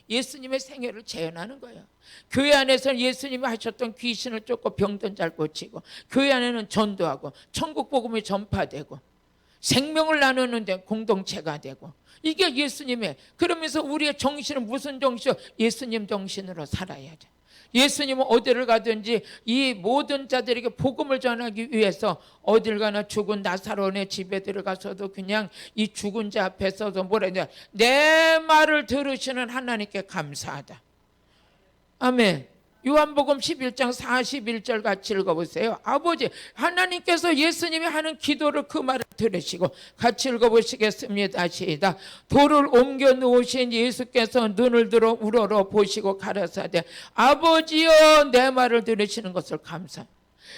예수님의 생애를 재현하는 거예요. 교회 안에서는 예수님이 하셨던 귀신을 쫓고 병든 잘 고치고, 교회 안에는 전도하고 천국 복음이 전파되고 생명을 나누는데 공동체가 되고, 이게 예수님의, 그러면서 우리의 정신은 무슨 정신이요? 예수님 정신으로 살아야 돼. 예수님은 어디를 가든지 이 모든 자들에게 복음을 전하기 위해서 어딜 가나 죽은 나사로의 집에 들어가서도 그냥 이 죽은 자 앞에서도 뭐라 해야 돼? 내 말을 들으시는 하나님께 감사하다. 아멘. 요한복음 11장 41절 같이 읽어보세요. 아버지, 하나님께서 예수님이 하는 기도를 그 말을 들으시고 같이 읽어보시겠습니다. 시작. 돌을 옮겨 놓으신 예수께서 눈을 들어 우러러 보시고 가라사대 아버지여 내 말을 들으시는 것을 감사.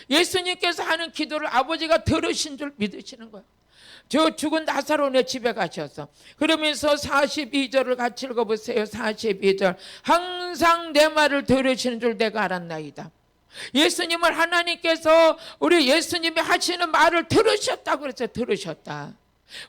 예수님께서 하는 기도를 아버지가 들으신 줄 믿으시는 거예요. 저 죽은 나사로네 집에 가셔서 그러면서 42절을 같이 읽어보세요. 42절 항상 내 말을 들으시는 줄 내가 알았나이다. 예수님을 하나님께서 우리 예수님이 하시는 말을 들으셨다고 그랬어요. 들으셨다.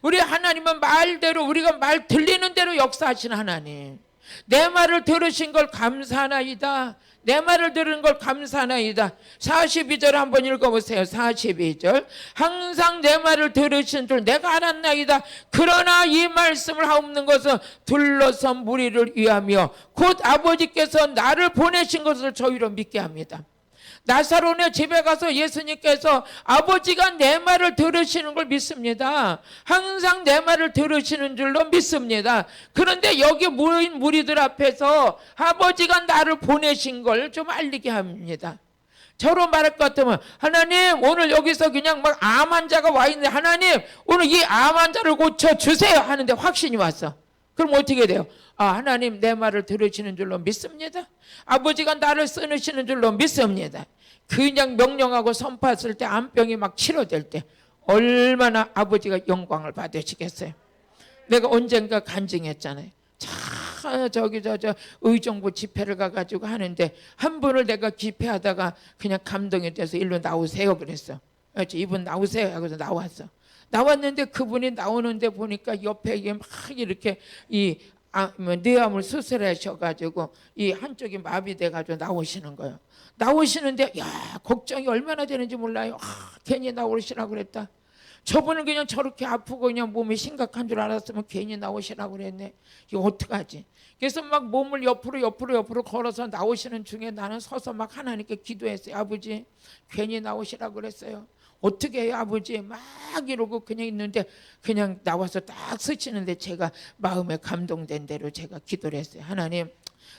우리 하나님은 말대로 우리가 말 들리는 대로 역사하시는 하나님. 내 말을 들으신 걸 감사하나이다. 내 말을 들은 걸 감사하나이다. 42절 한번 읽어보세요. 42절 항상 내 말을 들으신 줄 내가 알았나이다. 그러나 이 말씀을 하옵는 것은 둘러선 무리를 위하며 곧 아버지께서 나를 보내신 것을 저희로 믿게 합니다. 나사로네 집에 가서 예수님께서 아버지가 내 말을 들으시는 걸 믿습니다. 항상 내 말을 들으시는 줄로 믿습니다. 그런데 여기 모인 무리들 앞에서 아버지가 나를 보내신 걸 좀 알리게 합니다. 저로 말할 것 같으면 하나님 오늘 여기서 그냥 막 암 환자가 와 있는데 하나님 오늘 이 암 환자를 고쳐주세요 하는데 확신이 왔어. 그럼 어떻게 돼요? 하나님 내 말을 들으시는 줄로 믿습니다. 아버지가 나를 쓰시는 줄로 믿습니다. 그냥 명령하고 선포했을 때 암병이 막 치료될 때 얼마나 아버지가 영광을 받으시겠어요. 내가 언젠가 간증했잖아요. 저 의정부 집회를 가가지고 하는데 한 분을 내가 집회하다가 그냥 감동이 돼서 일로 나오세요 그랬어. 이분 나오세요 하고서 나왔어. 나왔는데 그분이 나오는데 보니까 옆에 이게 막 이렇게 뇌암을 수술하셔가지고 이 한쪽이 마비돼가지고 나오시는 거예요. 나오시는데 야 걱정이 얼마나 되는지 몰라요. 괜히 나오시라고 그랬다. 저분은 그냥 저렇게 아프고 그냥 몸이 심각한 줄 알았으면 괜히 나오시라고 그랬네. 이거 어떡하지? 그래서 막 몸을 옆으로 걸어서 나오시는 중에 나는 서서 막 하나님께 기도했어요. 아버지 괜히 나오시라고 그랬어요. 어떻게 해요 아버지? 막 이러고 그냥 있는데 그냥 나와서 딱 스치는데 제가 마음에 감동된 대로 제가 기도를 했어요. 하나님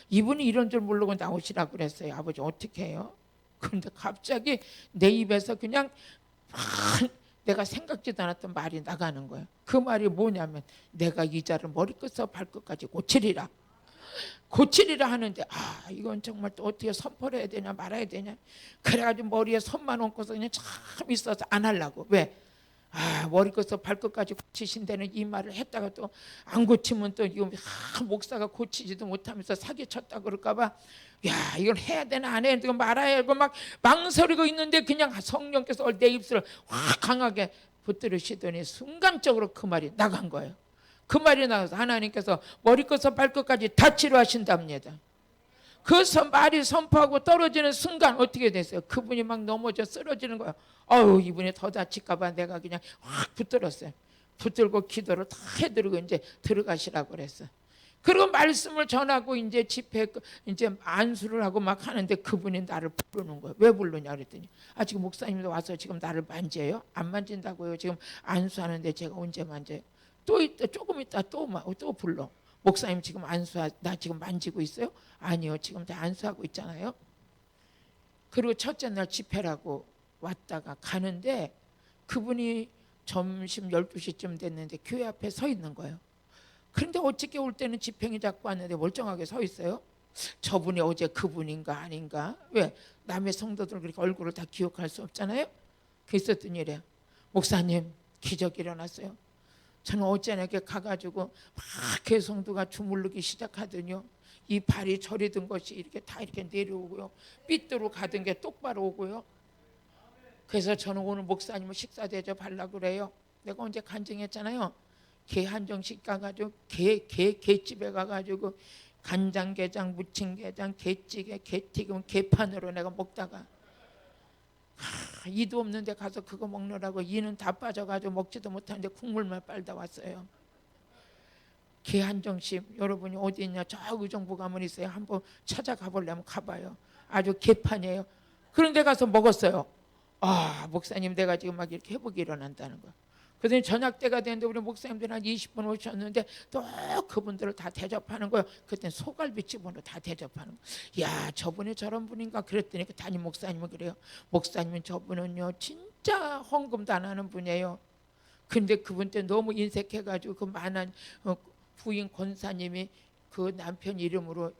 이분이 이런 줄 모르고 나오시라고 그랬어요. 아버지 어떻게 해요? 그런데 갑자기 내 입에서 그냥 내가 생각지도 않았던 말이 나가는 거예요. 그 말이 뭐냐면 내가 이 자를 머리끝에서 발끝까지 고치리라. 고치리라 하는데 이건 정말 또 어떻게 선포를 해야 되냐 말아야 되냐. 그래가지고 머리에 손만 얹고서 그냥 참 있어서 안 하려고. 왜? 머리끝부터 발끝까지 고치신다는 이 말을 했다가 또 안 고치면 또 이거 목사가 고치지도 못하면서 사기쳤다 그럴까봐 야 이걸 해야 되나 안 해야 되나 말아야 하고 막 망설이고 있는데 그냥 성령께서 내 입술을 확 강하게 붙들으시더니 순간적으로 그 말이 나간 거예요. 그 말이 나가서 하나님께서 머리끝부터 발끝까지 다 치료하신답니다. 그 말이 선포하고 떨어지는 순간 어떻게 됐어요? 그분이 막 넘어져 쓰러지는 거예요. 이분이 더 다칠까 봐 내가 그냥 확 붙들었어요. 붙들고 기도를 다 해드리고 이제 들어가시라고 그랬어요. 그리고 말씀을 전하고 이제 집회 이제 안수를 하고 막 하는데 그분이 나를 부르는 거예요. 왜 부르냐 그랬더니 지금 목사님도 와서 지금 나를 만져요? 안 만진다고요. 지금 안수하는데 제가 언제 만져요? 또 있다 조금 있다 또 불러. 목사님 지금 나 지금 만지고 있어요? 아니요, 지금 다 안수하고 있잖아요. 그리고 첫째 날 집회라고 왔다가 가는데 그분이 점심 12시쯤 됐는데 교회 앞에 서 있는 거예요. 그런데 어저께 올 때는 지팽이 잡고 왔는데 멀쩡하게 서 있어요. 저분이 어제 그분인가 아닌가? 왜? 남의 성도들 그렇게 얼굴을 다 기억할 수 없잖아요. 그랬더니 이래요. 목사님 기적이 일어났어요. 저는 어제나 이렇게 가가지고 막 개성도가 주물르기 시작하더니요. 이 발이 저리던 것이 이렇게 다 이렇게 내려오고요. 삐뚤어 가던 게 똑바로 오고요. 그래서 저는 오늘 목사님을 식사 대접하려고 그래요. 내가 언제 간증했잖아요. 게 한정식 가가지고 게집에 가가지고 간장게장, 무침게장, 게찌개, 게튀김, 게판으로 내가 먹다가 이도 없는데 가서 그거 먹느라고 이는 다 빠져가지고 먹지도 못하는데 국물만 빨다 왔어요. 게 한정식 여러분이 어디 있냐? 저 의정부 가면 있어요. 한번 찾아가 보려면 가봐요. 아주 게판이에요. 그런데 가서 먹었어요. 목사님 내가 지금 막 이렇게 회복이 일어난다는 거야. 그래서 저녁 때가 됐는데 우리 목사님들 한 20분 오셨는데 또 그분들을 다 대접하는 거예요. 그때 소갈비집으로 다 대접하는 거예요. 야 저분이 저런 분인가 그랬더니 그 담임 목사님은 그래요. 목사님은 저분은요 진짜 헌금도 안 하는 분이에요. 근데 그분 때 너무 인색해가지고 그 만한 부인 권사님이 그 남편 이름으로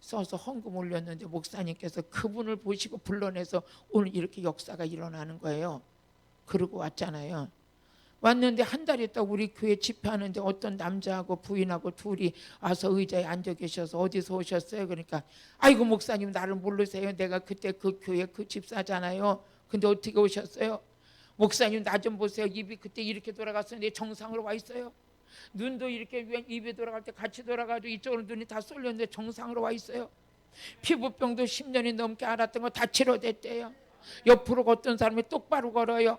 써서 헌금 올렸는데 목사님께서 그분을 보시고 불러내서 오늘 이렇게 역사가 일어나는 거예요. 그러고 왔잖아요. 왔는데 한 달 있다 우리 교회 집회하는데 어떤 남자하고 부인하고 둘이 와서 의자에 앉아 계셔서 어디서 오셨어요? 그러니까 아이고 목사님 나를 모르세요. 내가 그때 그 교회 그 집사잖아요. 근데 어떻게 오셨어요? 목사님 나 좀 보세요. 입이 그때 이렇게 돌아갔었는데 정상으로 와 있어요. 눈도 이렇게 입이 돌아갈 때 같이 돌아가지고 이쪽으로 눈이 다 쏠렸는데 정상으로 와 있어요. 피부병도 10년이 넘게 앓았던 거 다 치료됐대요. 옆으로 걷던 사람이 똑바로 걸어요.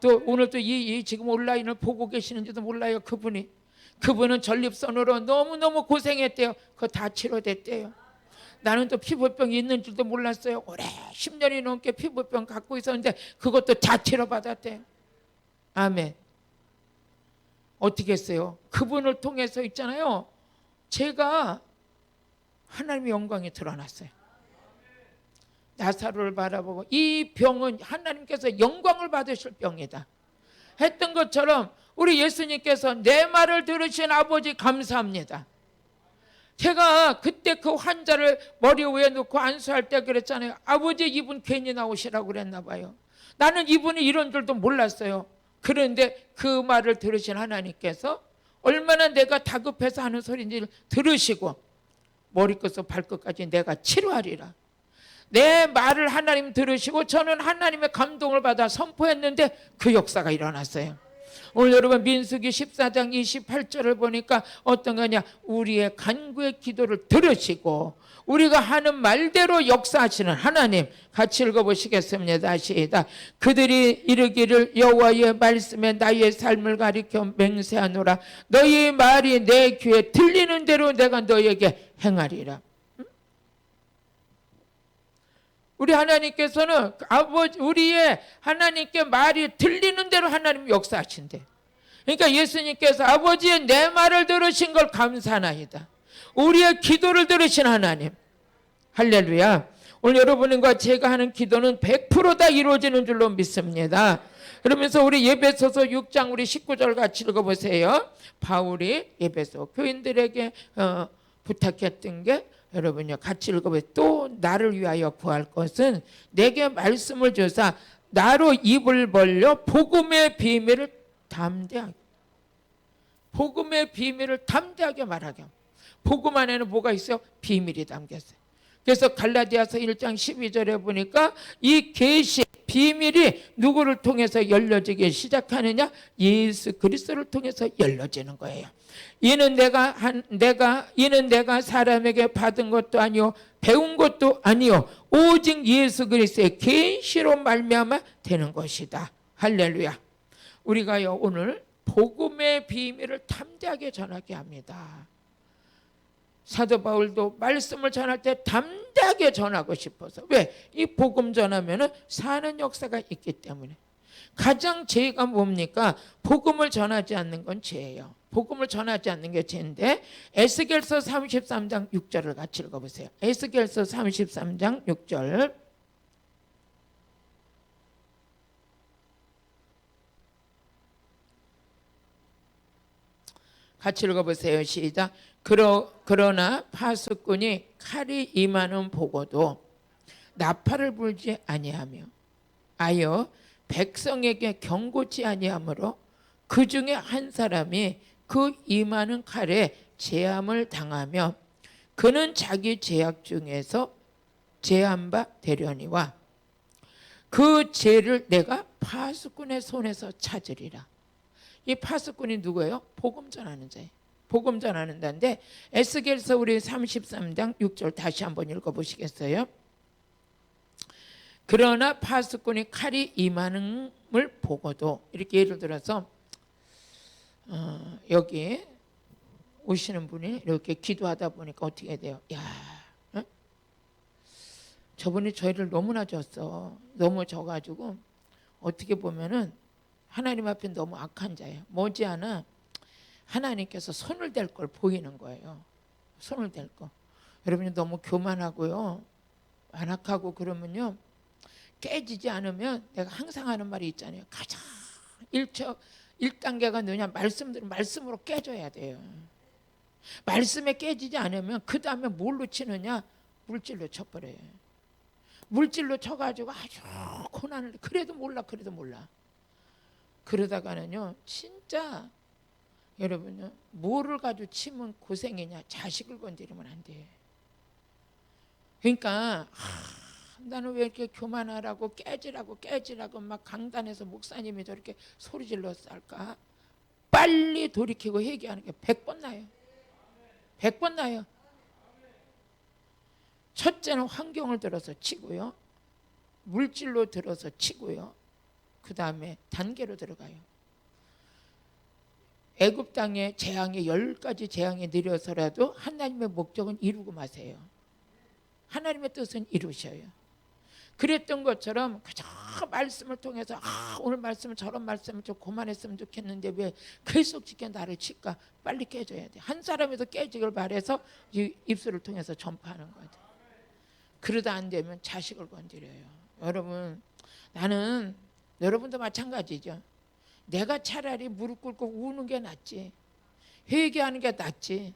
또 오늘 또 이 지금 온라인을 보고 계시는지도 몰라요. 그분은 전립선으로 너무너무 고생했대요. 그거 다 치료됐대요. 나는 또 피부병이 있는 줄도 몰랐어요. 오래 10년이 넘게 피부병 갖고 있었는데 그것도 다 치료받았대요. 아멘. 어떻게 했어요? 그분을 통해서 있잖아요. 제가 하나님의 영광이 드러났어요. 나사로를 바라보고 이 병은 하나님께서 영광을 받으실 병이다 했던 것처럼 우리 예수님께서 내 말을 들으신 아버지 감사합니다. 제가 그때 그 환자를 머리 위에 놓고 안수할 때 그랬잖아요. 아버지 이분 괜히 나오시라고 그랬나 봐요. 나는 이분이 이런 줄도 몰랐어요. 그런데 그 말을 들으신 하나님께서 얼마나 내가 다급해서 하는 소리인지 들으시고 머리끝부터 발끝까지 내가 치료하리라. 내 말을 하나님 들으시고 저는 하나님의 감동을 받아 선포했는데 그 역사가 일어났어요. 오늘 여러분 민수기 14장 28절을 보니까 어떤 거냐? 우리의 간구의 기도를 들으시고 우리가 하는 말대로 역사하시는 하나님. 같이 읽어보시겠습니다. 시작. 그들이 이르기를 여호와의 말씀에 나의 삶을 가리켜 맹세하노라. 너희 말이 내 귀에 들리는 대로 내가 너에게 행하리라. 우리 하나님께서는 우리의 하나님께 말이 들리는 대로 하나님 역사하신대. 그러니까 예수님께서 아버지의 내 말을 들으신 걸 감사하나이다. 우리의 기도를 들으신 하나님. 할렐루야. 오늘 여러분과 제가 하는 기도는 100% 다 이루어지는 줄로 믿습니다. 그러면서 우리 에베소서 6장 우리 19절 같이 읽어보세요. 바울이 에베소 교인들에게 부탁했던 게 여러분요 같이 읽어보세요. 또 나를 위하여 구할 것은 내게 말씀을 주사 나로 입을 벌려 복음의 비밀을 담대하게 말하게 합니다. 복음 안에는 뭐가 있어요? 비밀이 담겼어요. 그래서 갈라디아서 1장 12절에 보니까 이 계시 비밀이 누구를 통해서 열려지기 시작하느냐? 예수 그리스도를 통해서 열려지는 거예요. 이는 내가 사람에게 받은 것도 아니요 배운 것도 아니요 오직 예수 그리스도의 계시로 말미암아 되는 것이다. 할렐루야. 우리가요 오늘 복음의 비밀을 담대하게 전하게 합니다. 사도 바울도 말씀을 전할 때 담대하게 전하고 싶어서. 왜? 이 복음 전하면 사는 역사가 있기 때문에. 가장 죄가 뭡니까? 복음을 전하지 않는 건 죄예요. 복음을 전하지 않는 게 죄인데 에스겔서 33장 6절을 같이 읽어보세요. 에스겔서 33장 6절 같이 읽어보세요. 시작. 그러나 파수꾼이 칼이 임하는 보고도 나팔을 불지 아니하며 아여 백성에게 경고치 아니하므로 그 중에 한 사람이 그 임하는 칼에 제함을 당하며 그는 자기 죄악 중에서 제한 바 되려니와 그 죄를 내가 파수꾼의 손에서 찾으리라. 이 파수꾼이 누구예요? 복음 전하는 자예요. 복음 전하는 자인데 에스겔서 우리 33장 6절 다시 한번 읽어보시겠어요? 그러나 파수꾼이 칼이 임하는 을 보고도 이렇게 예를 들어서 여기 오시는 분이 이렇게 기도하다 보니까 어떻게 돼요? 야, 어? 저분이 저희를 너무나 줬어. 너무 져가지고 어떻게 보면은 하나님 앞에 너무 악한 자예요. 머지않아 하나님께서 손을 댈 걸 보이는 거예요. 손을 댈 거. 여러분이 너무 교만하고요, 완악하고 그러면요 깨지지 않으면 내가 항상 하는 말이 있잖아요. 가장 1단계가 뭐냐? 말씀으로 깨져야 돼요. 말씀에 깨지지 않으면 그 다음에 뭘로 치느냐? 물질로 쳐버려요. 물질로 쳐가지고 아주 고난을 그래도 몰라. 그러다가는요 진짜 여러분요 뭐를 가지고 치면 고생이냐? 자식을 건드리면 안 돼. 그러니까 나는 왜 이렇게 교만하라고 깨지라고 막 강단에서 목사님이 저렇게 소리질러 쌀까? 빨리 돌이키고 회개하는 게 100번 나요. 100번 나요. 첫째는 환경을 들어서 치고요, 물질로 들어서 치고요, 그 다음에 단계로 들어가요. 애굽 땅에 재앙이 10가지 재앙이 내려서라도 하나님의 목적은 이루고 마세요. 하나님의 뜻은 이루셔요. 그랬던 것처럼 그저 말씀을 통해서 오늘 말씀을 저런 말씀을 좀 그만했으면 좋겠는데 왜 계속 지켜 나를 칠까? 빨리 깨져야 돼. 한 사람이도 깨지길 바래서 입술을 통해서 전파하는 거예요. 그러다 안 되면 자식을 건드려요. 여러분, 나는 여러분도 마찬가지죠. 내가 차라리 무릎 꿇고 우는 게 낫지, 회개하는 게 낫지,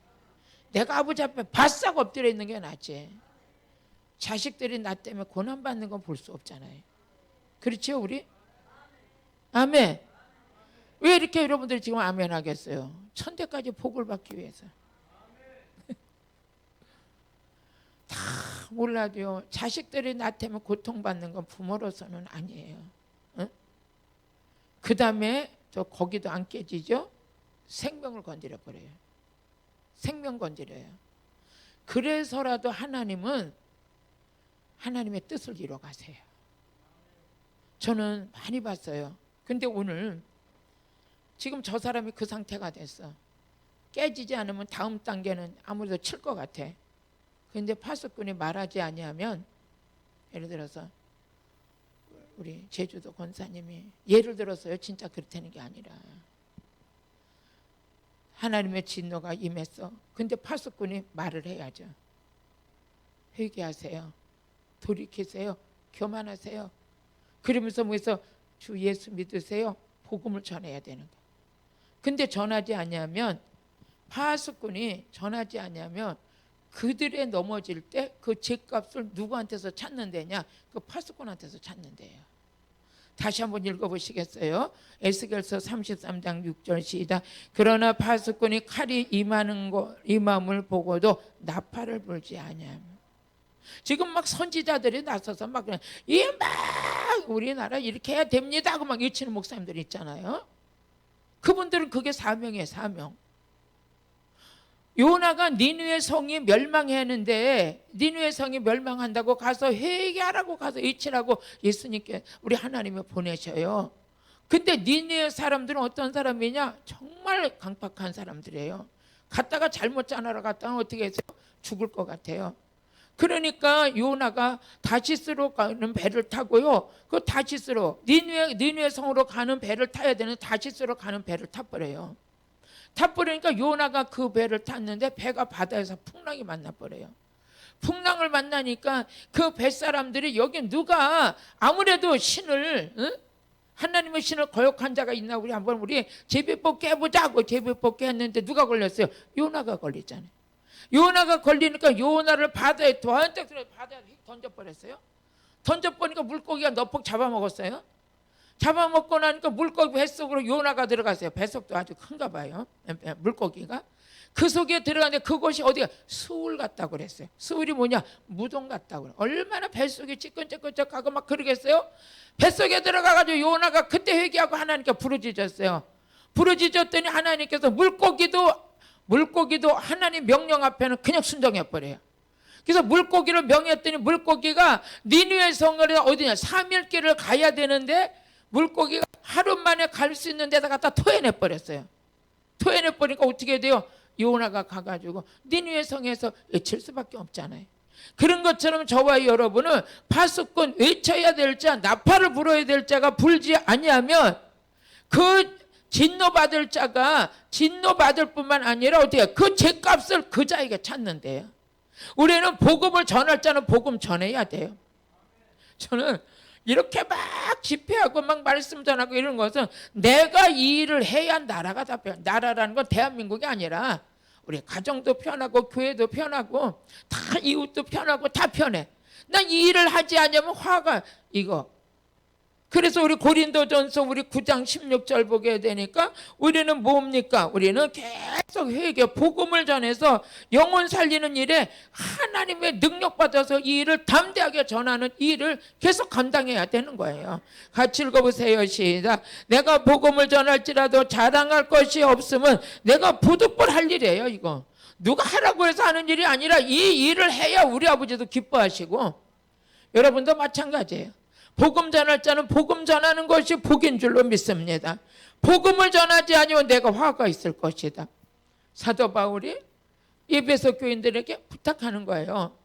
내가 아버지 앞에 바싹 엎드려 있는 게 낫지. 자식들이 나 때문에 고난받는 건 볼 수 없잖아요. 그렇죠 우리? 아멘. 왜 이렇게 여러분들이 지금 아멘 하겠어요? 천대까지 복을 받기 위해서. 다 몰라도요 자식들이 나 때문에 고통받는 건 부모로서는 아니에요. 응? 그 다음에 저 거기도 안 깨지죠? 생명을 건드려 버려요. 생명 건드려요. 그래서라도 하나님은 하나님의 뜻을 이루어 가세요. 저는 많이 봤어요. 근데 오늘 지금 저 사람이 그 상태가 됐어. 깨지지 않으면 다음 단계는 아무래도 칠 것 같아. 근데 파수꾼이 말하지 아니하면, 예를 들어서 우리 제주도 권사님이 예를 들어서요 진짜 그렇다는 게 아니라 하나님의 진노가 임했어. 근데 파수꾼이 말을 해야죠. 회개하세요. 돌이키세요. 교만하세요. 그러면서 뭐해서 주 예수 믿으세요. 복음을 전해야 되는 거예요. 근데 전하지 아니하면, 파수꾼이 전하지 아니하면 그들의 넘어질 때 그 죗값을 누구한테서 찾는 데냐? 그 파수꾼한테서 찾는 데예요. 다시 한번 읽어보시겠어요? 에스겔서 33장 6절 시작. 그러나 파수꾼이 칼이 임함을 보고도 나팔을 불지 아니하며. 지금 막 선지자들이 나서서 막 우리나라 이렇게 해야 됩니다 하고 막 외치는 목사님들 있잖아요. 그분들은 그게 사명이에요, 사명. 요나가 니느웨 성이 멸망했는데 니느웨 성이 멸망한다고 가서 회개하라고 가서 외치라고 예수님께 우리 하나님이 보내셔요. 근데 니느웨 사람들은 어떤 사람이냐? 정말 강팍한 사람들이에요. 갔다가 잘못 전하러 갔다가 어떻게 해서 죽을 것 같아요. 그러니까 요나가 다시스로 가는 배를 타고요. 그 다시스로 니느웨 성으로 가는 배를 타야 되는 다시스로 가는 배를 타버려요. 타버리니까 요나가 그 배를 탔는데 배가 바다에서 풍랑이 만나버려요. 풍랑을 만나니까 그 뱃사람들이 여기 누가 아무래도 신을 하나님의 신을 거역한 자가 있나 우리 제비뽑 깨보자고 제비뽑 깨했는데 누가 걸렸어요? 요나가 걸리잖아요. 요나가 걸리니까 요나를 바다에 번쩍 들어 바다에 던져버렸어요. 던져버리니까 물고기가 너폭 잡아먹었어요. 잡아먹고 나니까 물고기 뱃속으로 요나가 들어갔어요. 뱃속도 아주 큰가 봐요. 물고기가. 그 속에 들어갔는데 그곳이 어디가? 수울 같다고 그랬어요. 수울이 뭐냐? 무덤 같다고 그래요. 얼마나 뱃속이 찌끈찌끈하고 막 그러겠어요? 뱃속에 들어가가지고 요나가 그때 회개하고 하나님께 부르짖었어요. 부르짖었더니 하나님께서 물고기도 하나님 명령 앞에는 그냥 순종해버려요. 그래서 물고기를 명했더니 물고기가 니느웨 성을 어디냐? 3일길을 가야 되는데 물고기가 하루 만에 갈 수 있는 데다 갖다 토해내버렸어요. 토해내버리니까 어떻게 돼요? 요나가 가가지고 니느웨 성에서 외칠 수밖에 없잖아요. 그런 것처럼 저와 여러분은 파수꾼 외쳐야 될 자, 나팔을 불어야 될 자가 불지 아니하면 그 진노받을 자가 진노받을 뿐만 아니라 어떻게 그 죗값을 그 자에게 찾는데요. 우리는 복음을 전할 자는 복음 전해야 돼요. 저는 이렇게 막 집회하고 막 말씀 전하고 이런 것은 내가 이 일을 해야 나라가 다 편해. 나라라는 건 대한민국이 아니라 우리 가정도 편하고 교회도 편하고 다 이웃도 편하고 다 편해. 난 이 일을 하지 않으면 화가 이거. 그래서 우리 고린도전서 우리 9장 16절 보게 되니까 우리는 뭡니까? 우리는 계속 회개 복음을 전해서 영혼 살리는 일에 하나님의 능력 받아서 이 일을 담대하게 전하는 일을 계속 감당해야 되는 거예요. 같이 읽어보세요. 시작. 내가 복음을 전할지라도 자랑할 것이 없으면 내가 부득불 할 일이에요. 이거 누가 하라고 해서 하는 일이 아니라 이 일을 해야 우리 아버지도 기뻐하시고 여러분도 마찬가지예요. 복음 전할 자는 복음 전하는 것이 복인 줄로 믿습니다. 복음을 전하지 아니면 내가 화가 있을 것이다. 사도 바울이 에베소 교인들에게 부탁하는 거예요.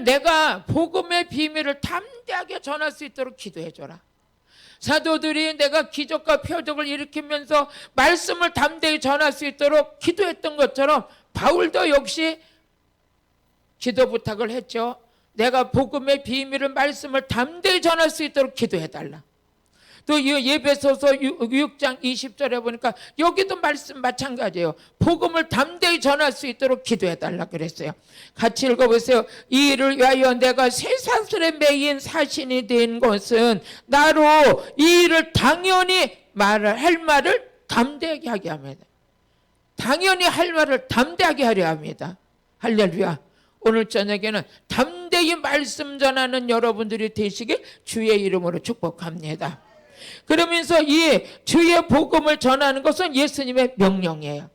내가 복음의 비밀을 담대하게 전할 수 있도록 기도해 줘라. 사도들이 내가 기적과 표적을 일으키면서 말씀을 담대히 전할 수 있도록 기도했던 것처럼 바울도 역시 기도 부탁을 했죠. 내가 복음의 비밀을 말씀을 담대히 전할 수 있도록 기도해달라. 또 예배소서 6장 20절에 보니까 여기도 말씀 마찬가지예요. 복음을 담대히 전할 수 있도록 기도해달라 그랬어요. 같이 읽어보세요. 이 일을 위하여 내가 쇠사슬에 매인 사신이 된 것은 나로 이 일을 당연히 할 말을 담대하게 하게 합니다. 당연히 할 말을 담대하게 하려 합니다. 할렐루야. 오늘 저녁에는 담대히 말씀 전하는 여러분들이 되시길 주의 이름으로 축복합니다. 그러면서 이 주의 복음을 전하는 것은 예수님의 명령이에요.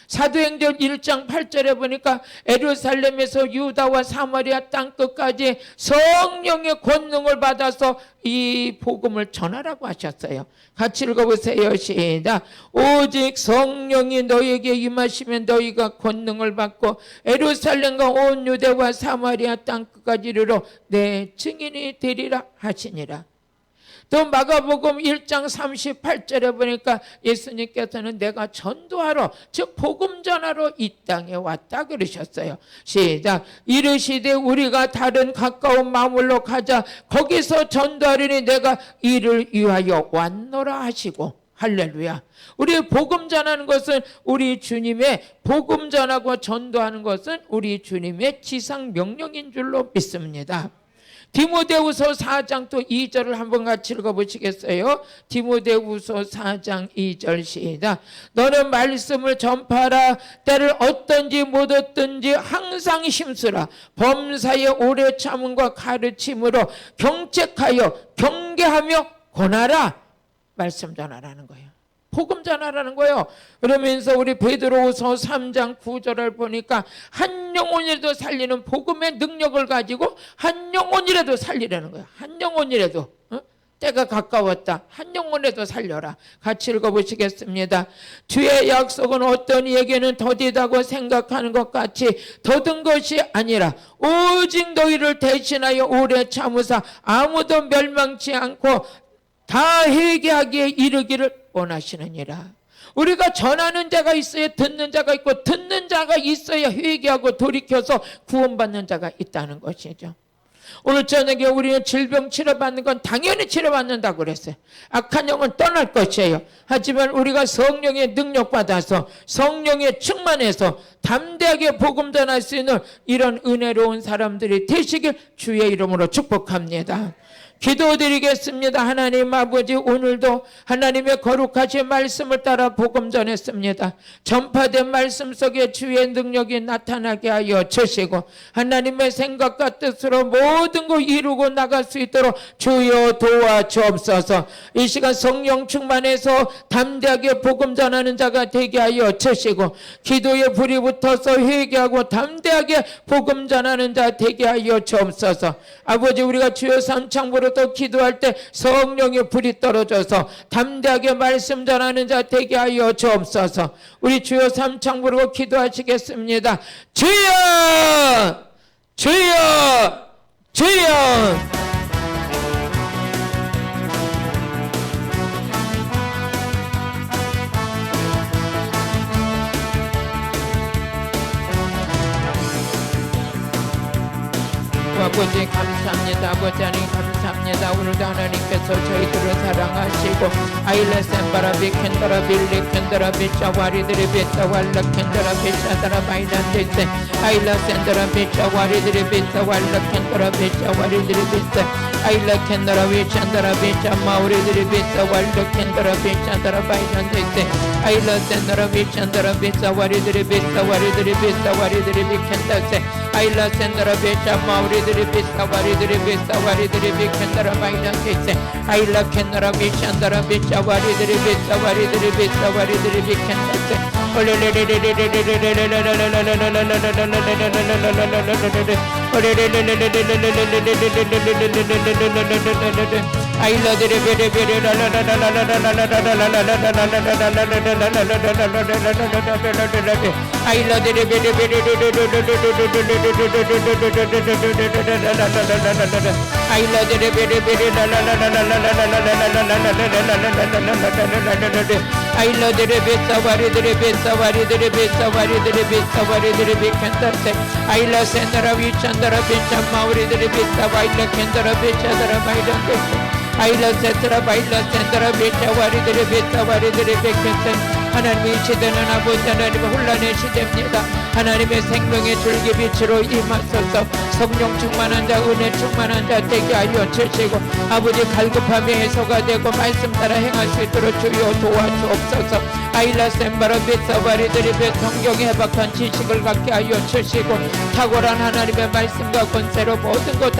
사도행전 1장 8절에 보니까 예루살렘에서 유다와 사마리아 땅끝까지 성령의 권능을 받아서 이 복음을 전하라고 하셨어요. 같이 읽어보세요. 시작. 오직 성령이 너에게 임하시면 너희가 권능을 받고 예루살렘과 온 유대와 사마리아 땅끝까지 이르러 내 증인이 되리라 하시니라. 또 마가복음 1장 38절에 보니까 예수님께서는 내가 전도하러 즉 복음 전하러 이 땅에 왔다 그러셨어요. 시작. 이르시되 우리가 다른 가까운 마물로 가자. 거기서 전도하려니 내가 이를 위하여 왔노라 하시고 할렐루야. 우리 복음 전하는 것은 우리 주님의 복음 전하고 전도하는 것은 우리 주님의 지상 명령인 줄로 믿습니다. 디모데후서 4장 또 2절을 한번 같이 읽어보시겠어요? 디모데후서 4장 2절 시작. 너는 말씀을 전파하라. 때를 얻든지 못 얻든지 항상 힘쓰라. 범사에 오래 참음과 가르침으로 경책하여 경계하며 권하라. 말씀 전하라는 거예요. 복음 전하라는 거예요. 그러면서 우리 베드로후서 3장 9절을 보니까 한 영혼이라도 살리는 복음의 능력을 가지고 한 영혼이라도 살리라는 거예요. 한 영혼이라도. 때가 가까웠다. 한 영혼이라도 살려라. 같이 읽어보시겠습니다. 주의 약속은 어떤 이에게는 더디다고 생각하는 것 같이 더딘 것이 아니라 오직 너희를 대신하여 오래 참으사 아무도 멸망치 않고 다 회개하기에 이르기를 원하시느니라. 우리가 전하는 자가 있어야 듣는 자가 있고 듣는 자가 있어야 회개하고 돌이켜서 구원받는 자가 있다는 것이죠. 오늘 저녁에 우리는 질병 치료받는 건 당연히 치료받는다고 그랬어요. 악한 영은 떠날 것이에요. 하지만 우리가 성령의 능력 받아서 성령의 충만해서 담대하게 복음 전할 수 있는 이런 은혜로운 사람들이 되시길 주의 이름으로 축복합니다. 기도드리겠습니다. 하나님 아버지, 오늘도 하나님의 거룩하신 말씀을 따라 복음 전했습니다. 전파된 말씀 속에 주의 능력이 나타나게 하여 주시고 하나님의 생각과 뜻으로 모든 것 이루고 나갈 수 있도록 주여 도와주옵소서. 이 시간 성령 충만해서 담대하게 복음 전하는 자가 되게 하여 주시고 기도에 불이 붙어서 회개하고 담대하게 복음 전하는 자 되게 하여 주옵소서. 아버지, 우리가 주여 삼창부로 또 기도할 때 성령의 불이 떨어져서 담대하게 말씀 전하는 자 되게 하여 주옵소서. 우리 주여 삼창 부르고 기도하시겠습니다. 주여! 주여! 주여! 아버지 감사합니다. 아버지 하나님 감사합니다. 오늘도 하나님께서 저희들을 사랑하시고 아일레센바라 비켄더라 빌리 켄더라 비차 와리들이 비차 왈라 켄더라 비차더라 마이란데세 아일레센더라 비차 와리들이 비차 왈라 켄더라 비차 와리들이 비차 아일라 켄더라 비찬더라 비차 마우리들이 비차 왈라 켄더라 비차더라 마이란데세 아일레센더라 비찬더라 비차 와리들이 비차 와리들이 비차 와리들이 비켄더세 아일레센더라 비차 마우리들이 비차 와리들이 비차 와리들이 비켄더라 마이란데세 아일라 켄더라 비찬더라 비차 와리들이 비차 와리들이 비차 와리들이 비켄더세 Savari Aila Sendara Vichandara Bicha Mauri Bicha Vaila Kendara Bicha Dara Aila Setra Vaila Sendara Bicha Vari Bicha Vari Bicha 하나님의 시대는 아버지 하나님의 혼란의 시대입니다. 하나님의 생명의 줄기 빛으로 임하소서. 성령 충만한 자, 은혜 충만한 자 되게 하여 주시고 아버지 갈급함이 해소가 되고 말씀 따라 행할 수 있도록 주여 도와주옵소서. 아일라 셈바라 비사바리들이 성경에 해박한 지식을 갖게 하여 주시고 탁월한 하나님의 말씀과 권세로 모든 것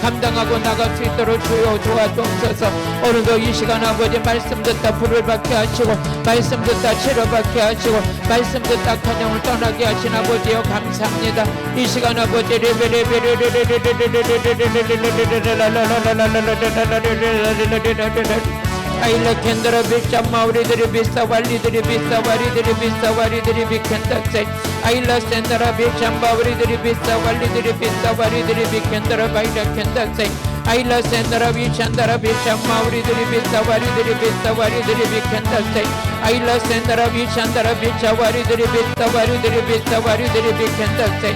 감당하고 나갈 수 있도록 주여 도와주옵소서. 오늘도 이 시간 아버지 말씀 듣다 불을 받게 하시고 말씀 듣다 치료받게 하시고 말씀 듣다 악한 영을 떠나게 하신 아버지여 감사합니다. 이 시간 아버지 아일라 켄더라 비차 마우리들이 비싸 왈리들이 비싸 와리들이 비싸 와리들이 비켄다세 아일라 센더라 비차 마우리들이 비싸 왈리들이 비싸 와리들이 비켄더라 바이라 켄다세 아일라 센더라 비찬더라 비차 마우리들이 비싸 와리들이 비싸 와리들이 비켄다세 아일라 센더라 비찬더라 비차 와리들이 비싸 와리들이 비싸 와리들이 비켄다세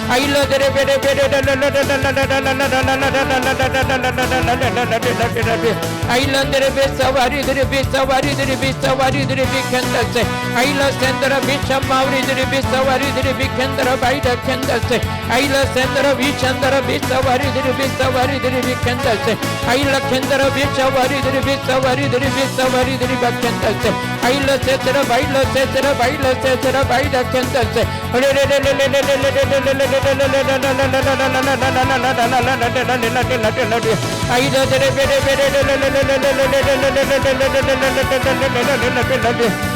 아일란드의 비싸와리들이 비싸와리들이 비싸와리들이 비켄다세 아일라 센터라 비찬 마우리들이 비싸와리들이 비켄다라 바이다 켄다세 아일라 센터라 비찬다라 비싸와리들이 비싸와리들이 비켄다세 아일라 켄다라 비싸와리들이 비싸와리들이 비싸와리들이 바켄다세 아일라 세트라 바일라 세트라 바일라 세트라 바이다 켄다세